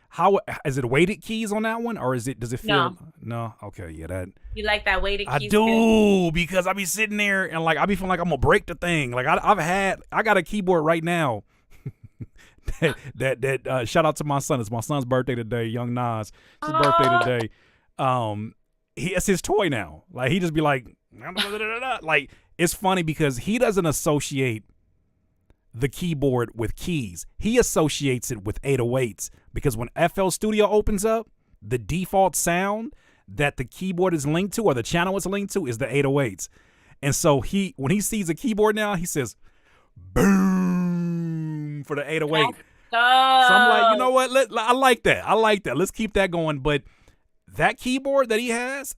How is it weighted keys on that one, or does it feel? No. Okay, yeah, that. You like that weighted keys? I do, because I be sitting there and like I be feeling like I'm gonna break the thing. Like I got a keyboard right now. that shout out to my son. It's my son's birthday today, young Nas. It's his birthday today. It's his toy now. Like he just be like, like it's funny because he doesn't associate the keyboard with keys. He associates it with 808s, because when FL Studio opens up, the default sound that the keyboard is linked to, or the channel is linked to, is the 808s. And so when he sees a keyboard now, he says, boom, for the 808. So I'm like, you know what? I like that. Let's keep that going. But that keyboard that he has,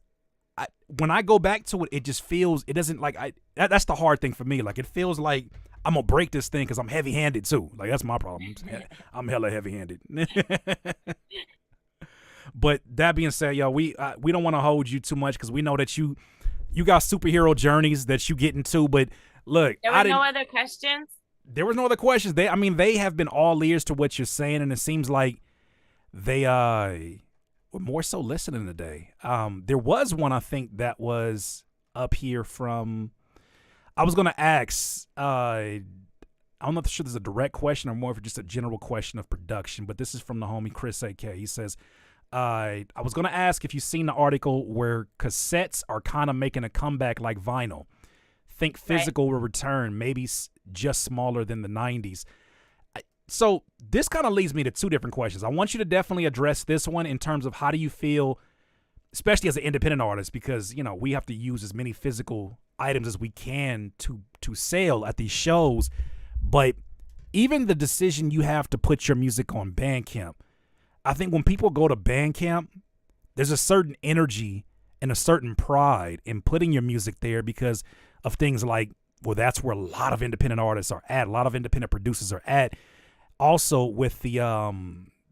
when I go back to it, it just feels, it doesn't like, that's the hard thing for me. Like, it feels like I'm gonna break this thing because I'm heavy-handed too. Like that's my problem. I'm hella heavy-handed. But that being said, yo, we don't want to hold you too much because we know that you got superhero journeys that you get into. But look, there were no other questions. There was no other questions. They have been all ears to what you're saying, and it seems like they were more so listening today. There was one I think that was up here from. I was gonna ask. I'm not sure there's a direct question or more of just a general question of production, but this is from the homie Chris AK. He says, I was going to ask if you've seen the article where cassettes are kind of making a comeback like vinyl. Think physical will return, maybe just smaller than the 90s. So this kind of leads me to two different questions. I want you to definitely address this one in terms of how do you feel, especially as an independent artist, because, you know, we have to use as many physical items as we can to sell at these shows. But even the decision you have to put your music on Bandcamp, I think when people go to Bandcamp, there's a certain energy and a certain pride in putting your music there because of things like, well, that's where a lot of independent artists are at, a lot of independent producers are at. Also with the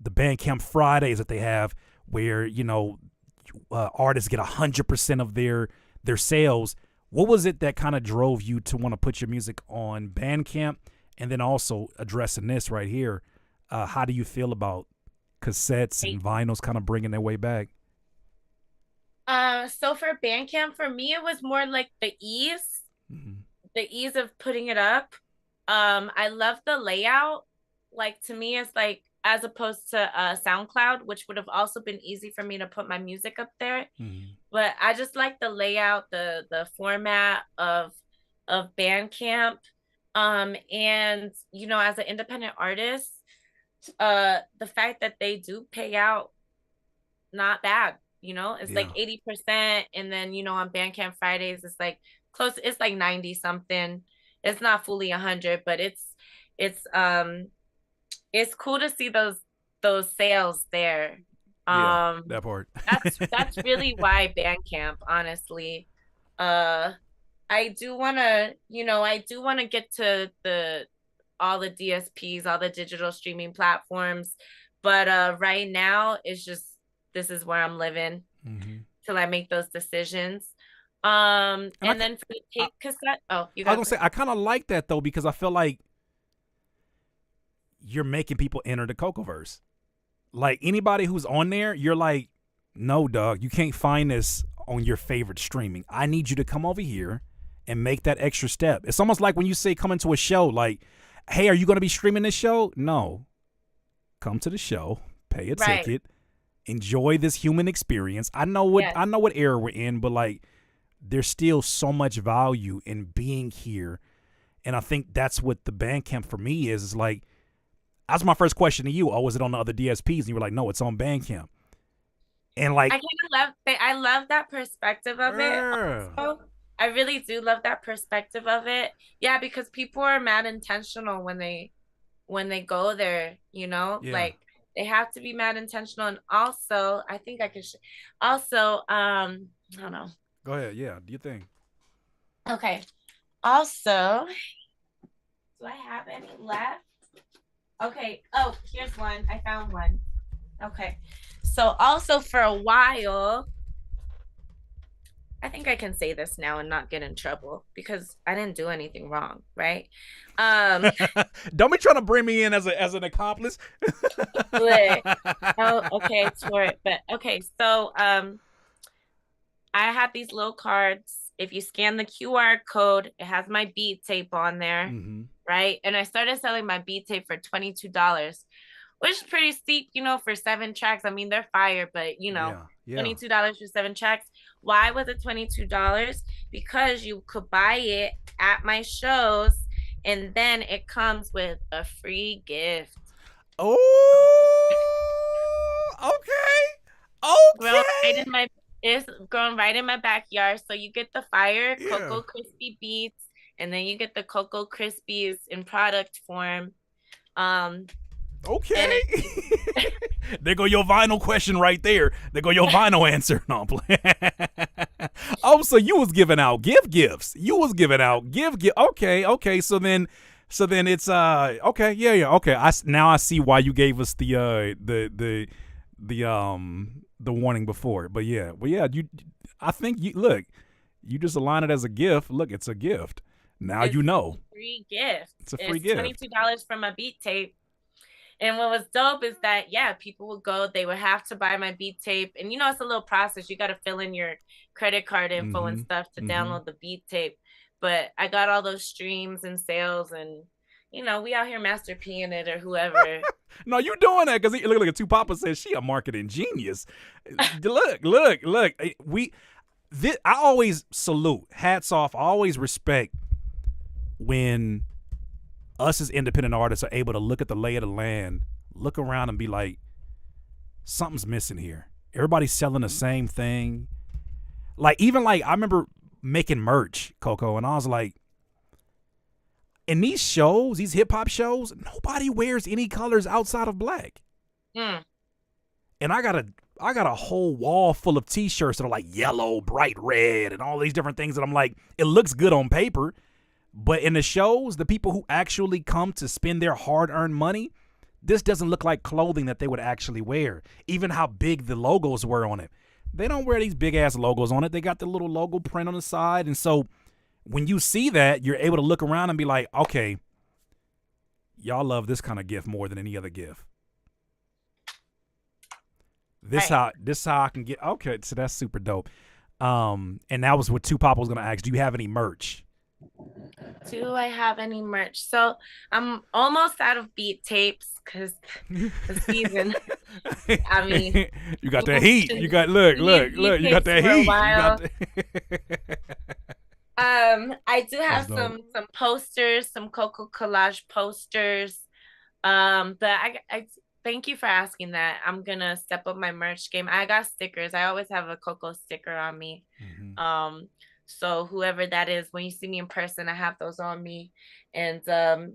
Bandcamp Fridays that they have where, you know, artists get 100% of their sales. What was it that kind of drove you to want to put your music on Bandcamp? And then also addressing this right here, how do you feel about cassettes and vinyls kind of bringing their way back? So for Bandcamp, for me, it was more like the ease of putting it up. I love the layout. Like to me, it's like as opposed to SoundCloud, which would have also been easy for me to put my music up there. But I just like the layout, the format of Bandcamp. And you know, as an independent artist, the fact that they do pay out not bad, you know, it's like 80%, and then, you know, on Bandcamp Fridays it's like close, it's like 90 something. It's not fully 100, but it's cool to see those sales there. That part. that's really why Bandcamp, honestly. I do want to get to all the DSPs, all the digital streaming platforms. But right now, it's just, this is where I'm living till I make those decisions. And then for the tape cassette, I was going to say, I kind of like that, though, because I feel like you're making people enter the CoCoverse. Like, anybody who's on there, you're like, no, dog, you can't find this on your favorite streaming. I need you to come over here and make that extra step. It's almost like when you say come into a show, like, hey, are you going to be streaming this show? No. Come to the show, pay a ticket, enjoy this human experience. I know what era we're in, but like there's still so much value in being here. And I think that's what the Bandcamp for me is like, that's my first question to you. Oh, was it on the other DSPs? And you were like, no, it's on Bandcamp. And like, I love that perspective of it. Also. I really do love that perspective of it. Yeah, because people are mad intentional when they go there, you know? Like they have to be mad intentional. And also, I think I could I don't know. Go ahead. Yeah, do you think? Okay. Also, do I have any left? Okay. Oh, here's one. I found one. Okay. So also for a while, I think I can say this now and not get in trouble because I didn't do anything wrong, right? Don't be trying to bring me in as an accomplice. Oh, okay, it's for it. But okay, so I have these little cards. If you scan the QR code, it has my beat tape on there, right? And I started selling my beat tape for $22, which is pretty steep, you know, for 7 tracks. I mean, they're fire, but you know, $22 for 7 tracks. Why was it $22? Because you could buy it at my shows, and then it comes with a free gift. Oh, okay. It's grown right in my backyard. So you get the fire Cocoa Crispy beats, and then you get the Cocoa Crispies in product form. Okay. There go your vinyl question right there. There go your vinyl answer. No, I'm playing. Oh, so you was giving out gifts. You was giving out give. Okay. So then So then it's okay, yeah, okay. Now I see why you gave us the warning before. But yeah, I think you just align it as a gift. Look, it's a gift. Now It's you know. a free gift. It's a free It's gift. $22 for my beat tape. And what was dope is that, yeah, people would go, they would have to buy my beat tape. And, it's a little process. You got to fill in your credit card info and stuff to download the beat tape. But I got all those streams and sales and, we out here Master P-ing it or whoever. No, you doing that because look at Two Papa says she a marketing genius. look. I always salute, hats off. I always respect when us as independent artists are able to look at the lay of the land, look around and be like, something's missing here. Everybody's selling the same thing. I remember making merch, CoCo, and I was like, in these shows, these hip hop shows, nobody wears any colors outside of black. And I got a whole wall full of t-shirts that are like yellow, bright red, and all these different things that I'm like, it looks good on paper. But in the shows, the people who actually come to spend their hard-earned money, this doesn't look like clothing that they would actually wear. Even how big the logos were on it. They don't wear these big-ass logos on it. They got the little logo print on the side. And so when you see that, you're able to look around and be like, okay, y'all love this kind of gift more than any other gift. This how I can get, okay, so that's super dope. And that was what Two Papa was going to ask. Do you have any merch? Do I have any merch? So I'm almost out of beat tapes because the season. I mean, you got that heat. You got look. You got that heat. I do have some posters, some CoCo collage posters. But I thank you for asking that. I'm gonna step up my merch game. I got stickers. I always have a CoCo sticker on me. So whoever that is, when you see me in person, I have those on me. And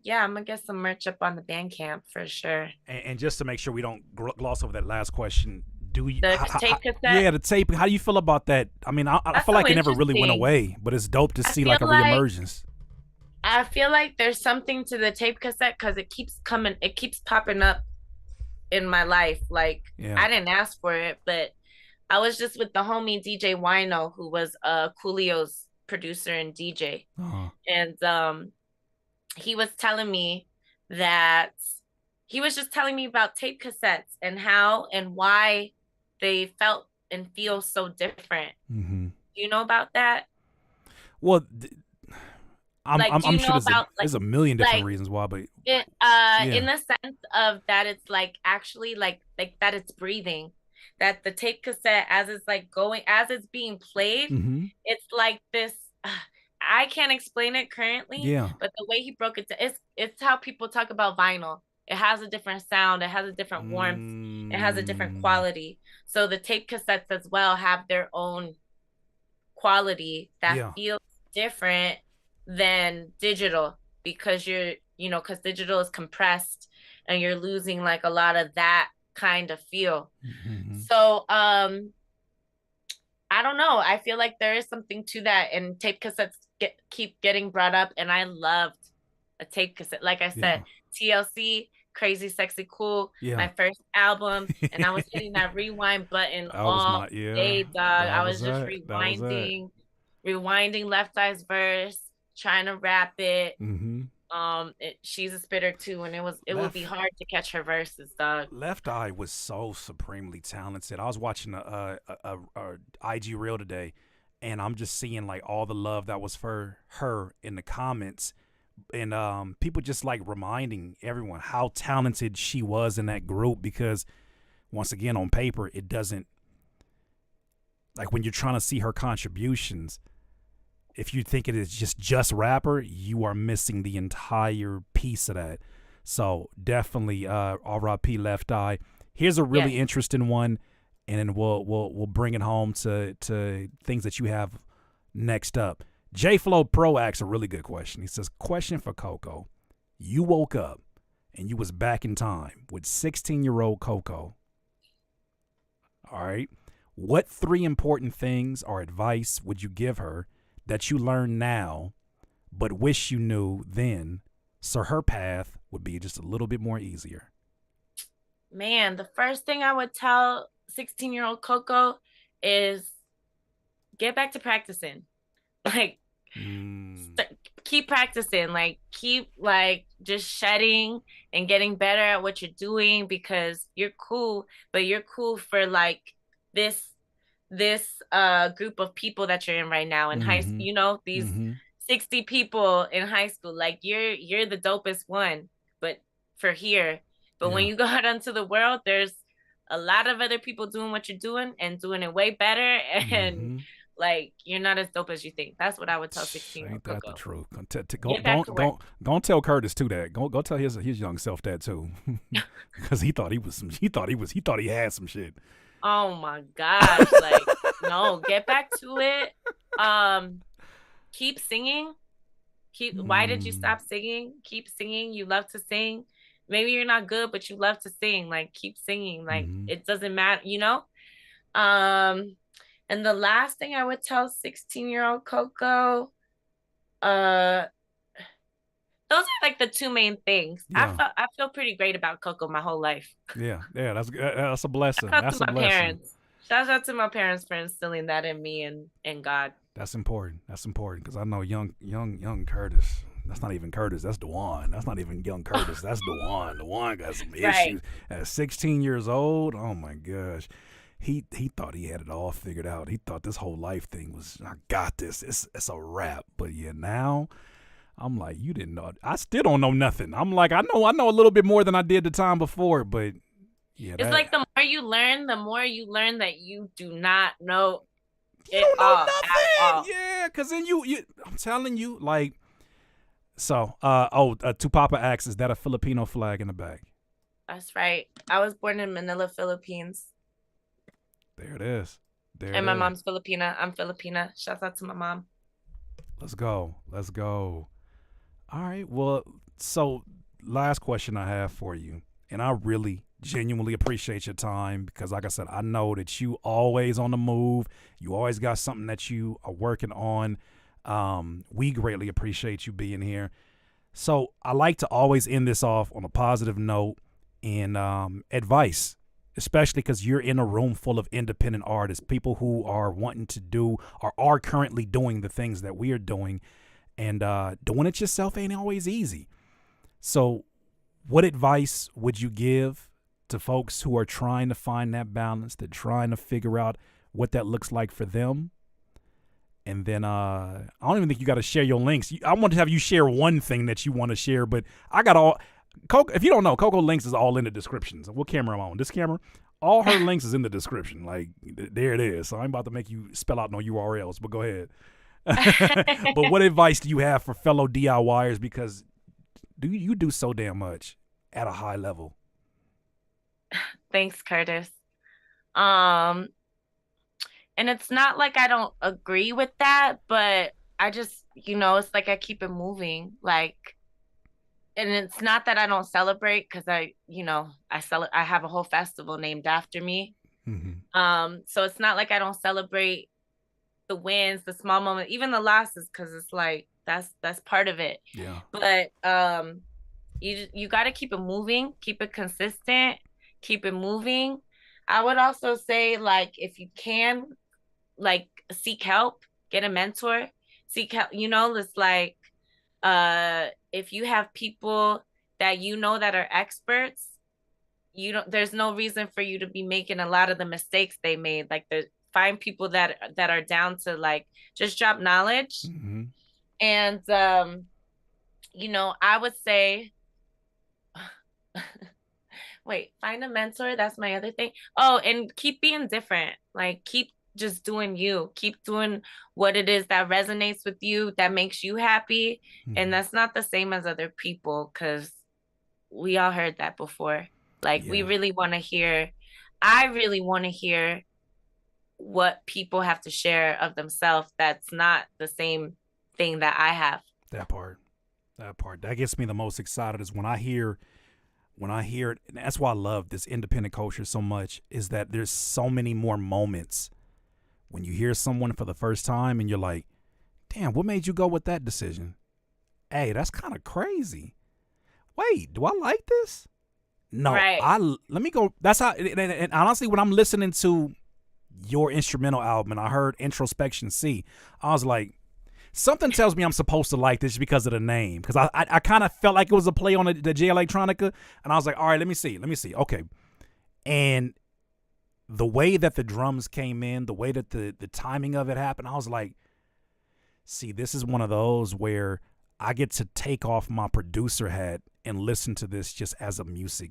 yeah, I'm gonna get some merch up on the Bandcamp for sure. And just to make sure we don't gloss over that last question, do you tape cassette? Yeah, the tape. How do you feel about that? I mean, I feel like it never really went away, but it's dope to see like a reemergence. I feel like there's something to the tape cassette because it keeps popping up in my life. Like I didn't ask for it, but I was just with the homie DJ Wino, who was Coolio's producer and DJ. And he was telling me that he was just telling me about tape cassettes and how and why they felt and feel so different. Do you know about that? Well, I'm sure there's a million different reasons why, but in the sense of that it's like actually like that it's breathing. That the tape cassette, as it's like going, as it's being played, it's like this. I can't explain it currently, but the way he broke it down, it's how people talk about vinyl. It has a different sound. It has a different warmth. It has a different quality. So the tape cassettes as well have their own quality that feels different than digital because because digital is compressed and you're losing like a lot of that kind of feel. So I don't know. I feel like there is something to that, and tape cassettes keep getting brought up, and I loved a tape cassette. Like I said, TLC, Crazy Sexy Cool, my first album, and I was hitting that rewind button all day, dog. I was just rewinding Left Eye's verse, trying to rap it. She's a spitter too, and it would be hard to catch her verses, dog. Left Eye was so supremely talented. I was watching a IG reel today, and I'm just seeing like all the love that was for her in the comments, and people just like reminding everyone how talented she was in that group, because once again on paper it doesn't, like when you're trying to see her contributions, if you think it is just rapper, you are missing the entire piece of that. So definitely R.I.P. Left Eye. Here's a really interesting one, and then we'll bring it home to things that you have next up. J Flow Pro asks a really good question. He says, question for CoCo. You woke up and you was back in time with 16-year-old CoCo. All right. What 3 important things or advice would you give her that you learn now but wish you knew then so her path would be just a little bit more easier? Man, the first thing I would tell 16-year-old CoCo is get back to practicing. Like, keep practicing. Like, keep like just shedding and getting better at what you're doing, because you're cool, but you're cool for like this group of people that you're in right now in high school. You know, these 60 people in high school. Like, you're the dopest one, but for here. But when you go out into the world, there's a lot of other people doing what you're doing and doing it way better. And like, you're not as dope as you think. That's what I would tell 16-year-old Ain't that CoCo. the truth? Go tell Curtis too that. Go tell his young self that too, because he thought he had some shit. Oh my gosh! Like, no, get back to it. Keep singing. Why did you stop singing? Keep singing. You love to sing. Maybe you're not good, but you love to sing. Like, keep singing. Like, it doesn't matter, you know? And the last thing I would tell 16-year-old CoCo, those are like the two main things. Yeah. I feel pretty great about CoCo my whole life. Yeah, that's a blessing. Shout out That's to a my blessing. parents. Shout out to my parents for instilling that in me and God. That's important. That's important, because I know young Curtis. That's not even Curtis. That's Dewan. That's not even young Curtis. That's Dewan. Dewan got some issues. At 16 years old, oh my gosh. He thought he had it all figured out. He thought this whole life thing was, I got this. It's a wrap. But yeah, now I'm like, you didn't know. I still don't know nothing. I'm like, I know a little bit more than I did the time before, but yeah. It's like the more you learn that you do not know it all. Nothing. Yeah, because then you I'm telling you, like, so Tupapa asks, is that a Filipino flag in the back? That's right. I was born in Manila, Philippines. There it is. And my mom's Filipina. I'm Filipina. Shout out to my mom. Let's go. All right. Well, so last question I have for you, and I really genuinely appreciate your time, because like I said, I know that you always on the move. You always got something that you are working on. We greatly appreciate you being here. So I like to always end this off on a positive note and advice, especially because you're in a room full of independent artists, people who are wanting to do or are currently doing the things that we are doing, and doing it yourself ain't always easy. So what advice would you give to folks who are trying to find that balance, they're trying to figure out what that looks like for them? And then I don't even think you got to share your links. I want to have you share one thing that you want to share, but I got all CoCo. If you don't know, CoCo links is all in the description. So what camera am I on? This camera? All her links is in the description. Like, there it is. So I'm about to make you spell out no URLs, but go ahead. But what advice do you have for fellow DIYers? Because you do so damn much at a high level. Thanks, Curtis. And it's not like I don't agree with that, but I just, it's like I keep it moving. Like, and it's not that I don't celebrate, because I have a whole festival named after me. So it's not like I don't celebrate the wins, the small moments, even the losses, because it's like that's part of it. Yeah. But you got to keep it moving, keep it consistent, keep it moving. I would also say, like, if you can, like, seek help, get a mentor, seek help. It's like, if you have people that that are experts, there's no reason for you to be making a lot of the mistakes they made. Like, find people that are down to, like, just drop knowledge. And I would say wait, find a mentor. That's my other thing. Oh, and keep being different. Like, keep just doing you. Keep doing what it is that resonates with you, that makes you happy. And that's not the same as other people, because we all heard that before. Like, I really want to hear what people have to share of themselves that's not the same thing that I have. That part. That gets me the most excited is when I hear it, and that's why I love this independent culture so much, is that there's so many more moments when you hear someone for the first time and you're like, damn, what made you go with that decision? Hey, that's kind of crazy. wait, do I like this? No, Right. let me go. That's how. And honestly, when I'm listening to your instrumental album and I heard Introspection C, I was like, something tells me I'm supposed to like this because of the name. Because I kind of felt like it was a play on the J Electronica, and I was like, all right, let me see. Okay, and the way that the drums came in, the way that the timing of it happened, I was like, see, this is one of those where I get to take off my producer hat and listen to this just as a music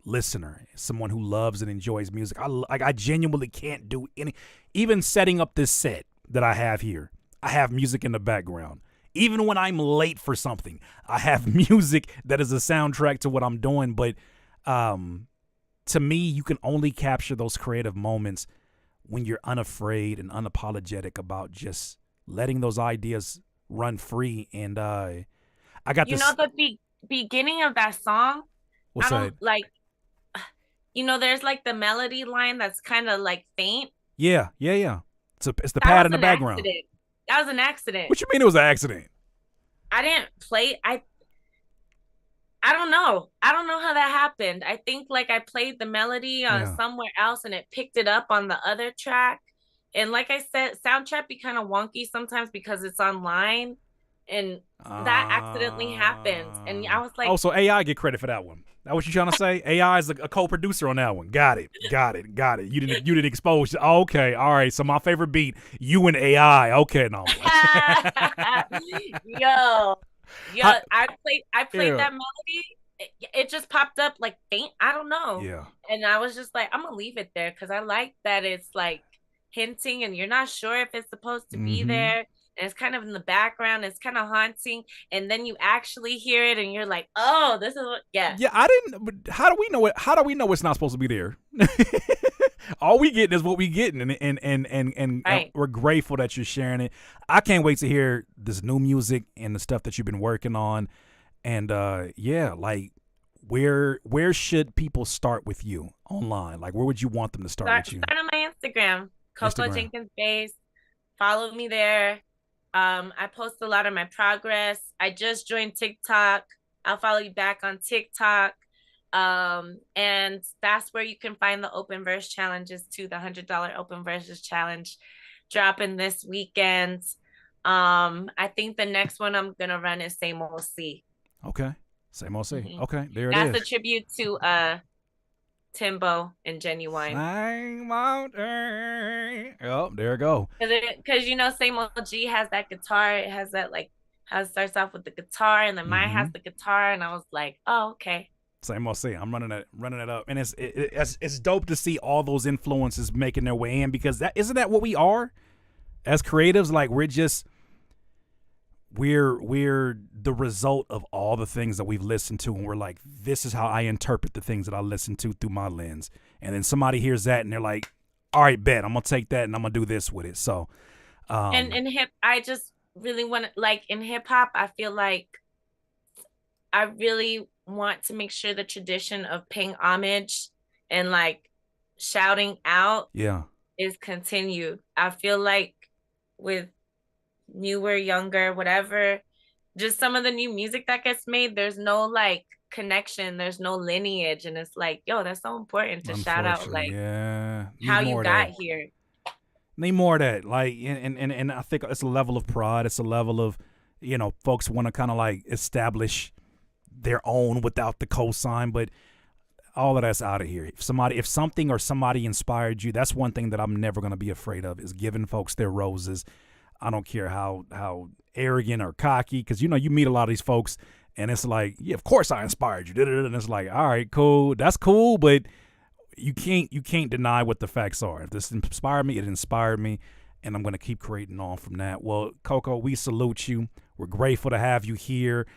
listener, someone who loves and enjoys music. I genuinely can't do any, even setting up this set that I have here, I have music in the background. Even when I'm late for something, I have music that is a soundtrack to what I'm doing. But to me, you can only capture those creative moments when you're unafraid and unapologetic about just letting those ideas run free. And I got You this. know, the beginning of that song, What's I that? don't like, there's like the melody line that's kind of like faint. Yeah. It's the That pad was in the an background. accident. That was an accident. What you mean it was an accident? I didn't play. I don't know. I don't know how that happened. I think like I played the melody on somewhere else and it picked it up on the other track. And like I said, Soundtrap be kind of wonky sometimes because it's online, and that accidentally happened. And I was like, oh, so AI get credit for that one. That what you trying to say? AI is a co-producer on that one. Got it. You didn't expose. Oh, okay, all right. So my favorite beat, you and AI. Okay, no. yo, I played that melody. It just popped up like faint. I don't know. Yeah. And I was just like, I'm gonna leave it there because I like that it's like hinting, and you're not sure if it's supposed to be there. And it's kind of in the background. It's kind of haunting. And then you actually hear it and you're like, oh, this is what, yeah. Yeah, I didn't, but how do we know it? How do we know it's not supposed to be there? All we getting is what we getting. And Right. we're grateful that you're sharing it. I can't wait to hear this new music and the stuff that you've been working on. And yeah, like where should people start with you online? Like where would you want them to start with you? Start on my Instagram, CoCo Jenkins Bass. Follow me there. I post a lot of my progress. I just joined TikTok. I'll follow you back on TikTok. And that's where you can find the open verse challenges too. The $100 open verses challenge dropping this weekend. I think the next one I'm gonna run is Same Old C. Okay. Same old C. Okay, there it That's is. a tribute to Timbo and Genuine. Oh, there it go. Because Same Old G has that guitar. It has that like how it starts off with the guitar, and then mine has the guitar, and I was like, oh, okay. Same old C. I'm running it up, and it's dope to see all those influences making their way in, because isn't that what we are as creatives? Like we're the result of all the things that we've listened to, and we're like, this is how I interpret the things that I listen to through my lens. And then somebody hears that and they're like, all right, bet, I'm gonna take that and I'm gonna do this with it. So and in I just really want to, like, in hip hop, I feel like I really want to make sure the tradition of paying homage and like shouting out is continued. I feel like with newer, younger, whatever, just some of the new music that gets made, there's no like connection, there's no lineage, and it's like, yo, that's so important to shout out like how you got here. Need more of that, like, and I think it's a level of pride. It's a level of, folks want to kind of like establish their own without the cosign, but all of that's out of here. If something or somebody inspired you, that's one thing that I'm never going to be afraid of, is giving folks their roses. I don't care how arrogant or cocky, because you meet a lot of these folks and it's like, yeah, of course I inspired you, and it's like, all right, cool, that's cool, but you can't deny what the facts are. If this inspired me, it inspired me, and I'm going to keep creating on from that. Well, CoCo, we salute you. We're grateful to have you here.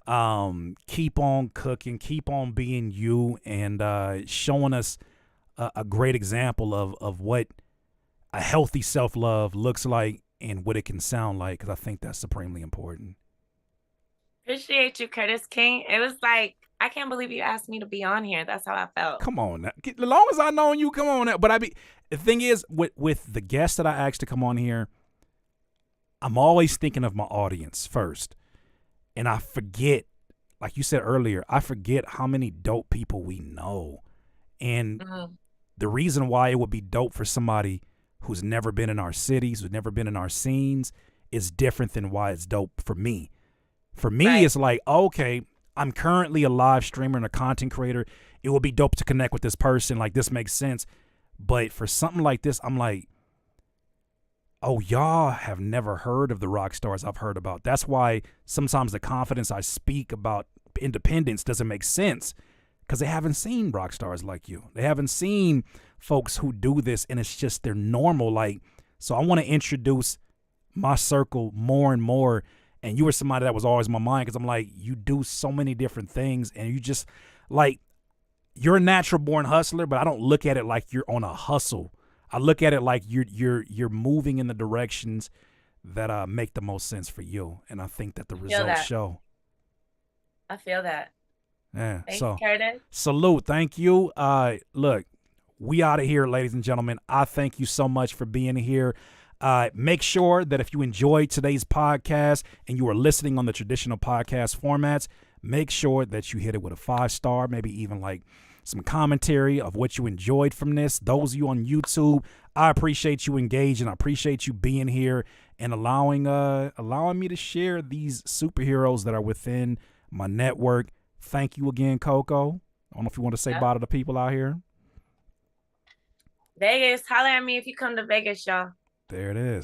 Keep on cooking, keep on being you, and showing us a great example of what a healthy self-love looks like and what it can sound like, because I think that's supremely important. Appreciate you, Curtis King. It was like, I can't believe you asked me to be on here. That's how I felt. Come on now. As long as I know you, come on now. But the thing is, with the guests that I asked to come on here, I'm always thinking of my audience first. And I forget, like you said earlier, I forget how many dope people we know. And the reason why it would be dope for somebody who's never been in our cities, who's never been in our scenes, is different than why it's dope for me. For me, Right. it's like, okay, I'm currently a live streamer and a content creator. It would be dope to connect with this person. Like, this makes sense. But for something like this, I'm like, oh, y'all have never heard of the rock stars I've heard about. That's why sometimes the confidence I speak about independence doesn't make sense, because they haven't seen rock stars like you. They haven't seen folks who do this, and it's just they're normal. Like, so I want to introduce my circle more and more. And you were somebody that was always in my mind, because I'm like, you do so many different things, and you just, like, you're a natural born hustler, but I don't look at it like you're on a hustle. I look at it like you're moving in the directions that make the most sense for you, and I think that the results show. I feel that. Yeah. Thanks, So Curtis. salute. Thank you. Look, we out of here, ladies and gentlemen. I thank you so much for being here. Make sure that if you enjoyed today's podcast and you are listening on the traditional podcast formats, make sure that you hit it with a 5-star, maybe even like some commentary of what you enjoyed from this. Those of you on YouTube, I appreciate you engaging. I appreciate you being here and allowing me to share these superheroes that are within my network. Thank you again, CoCo. I don't know if you want to say bye to the people out here. Vegas, holler at me if you come to Vegas, y'all. There it is.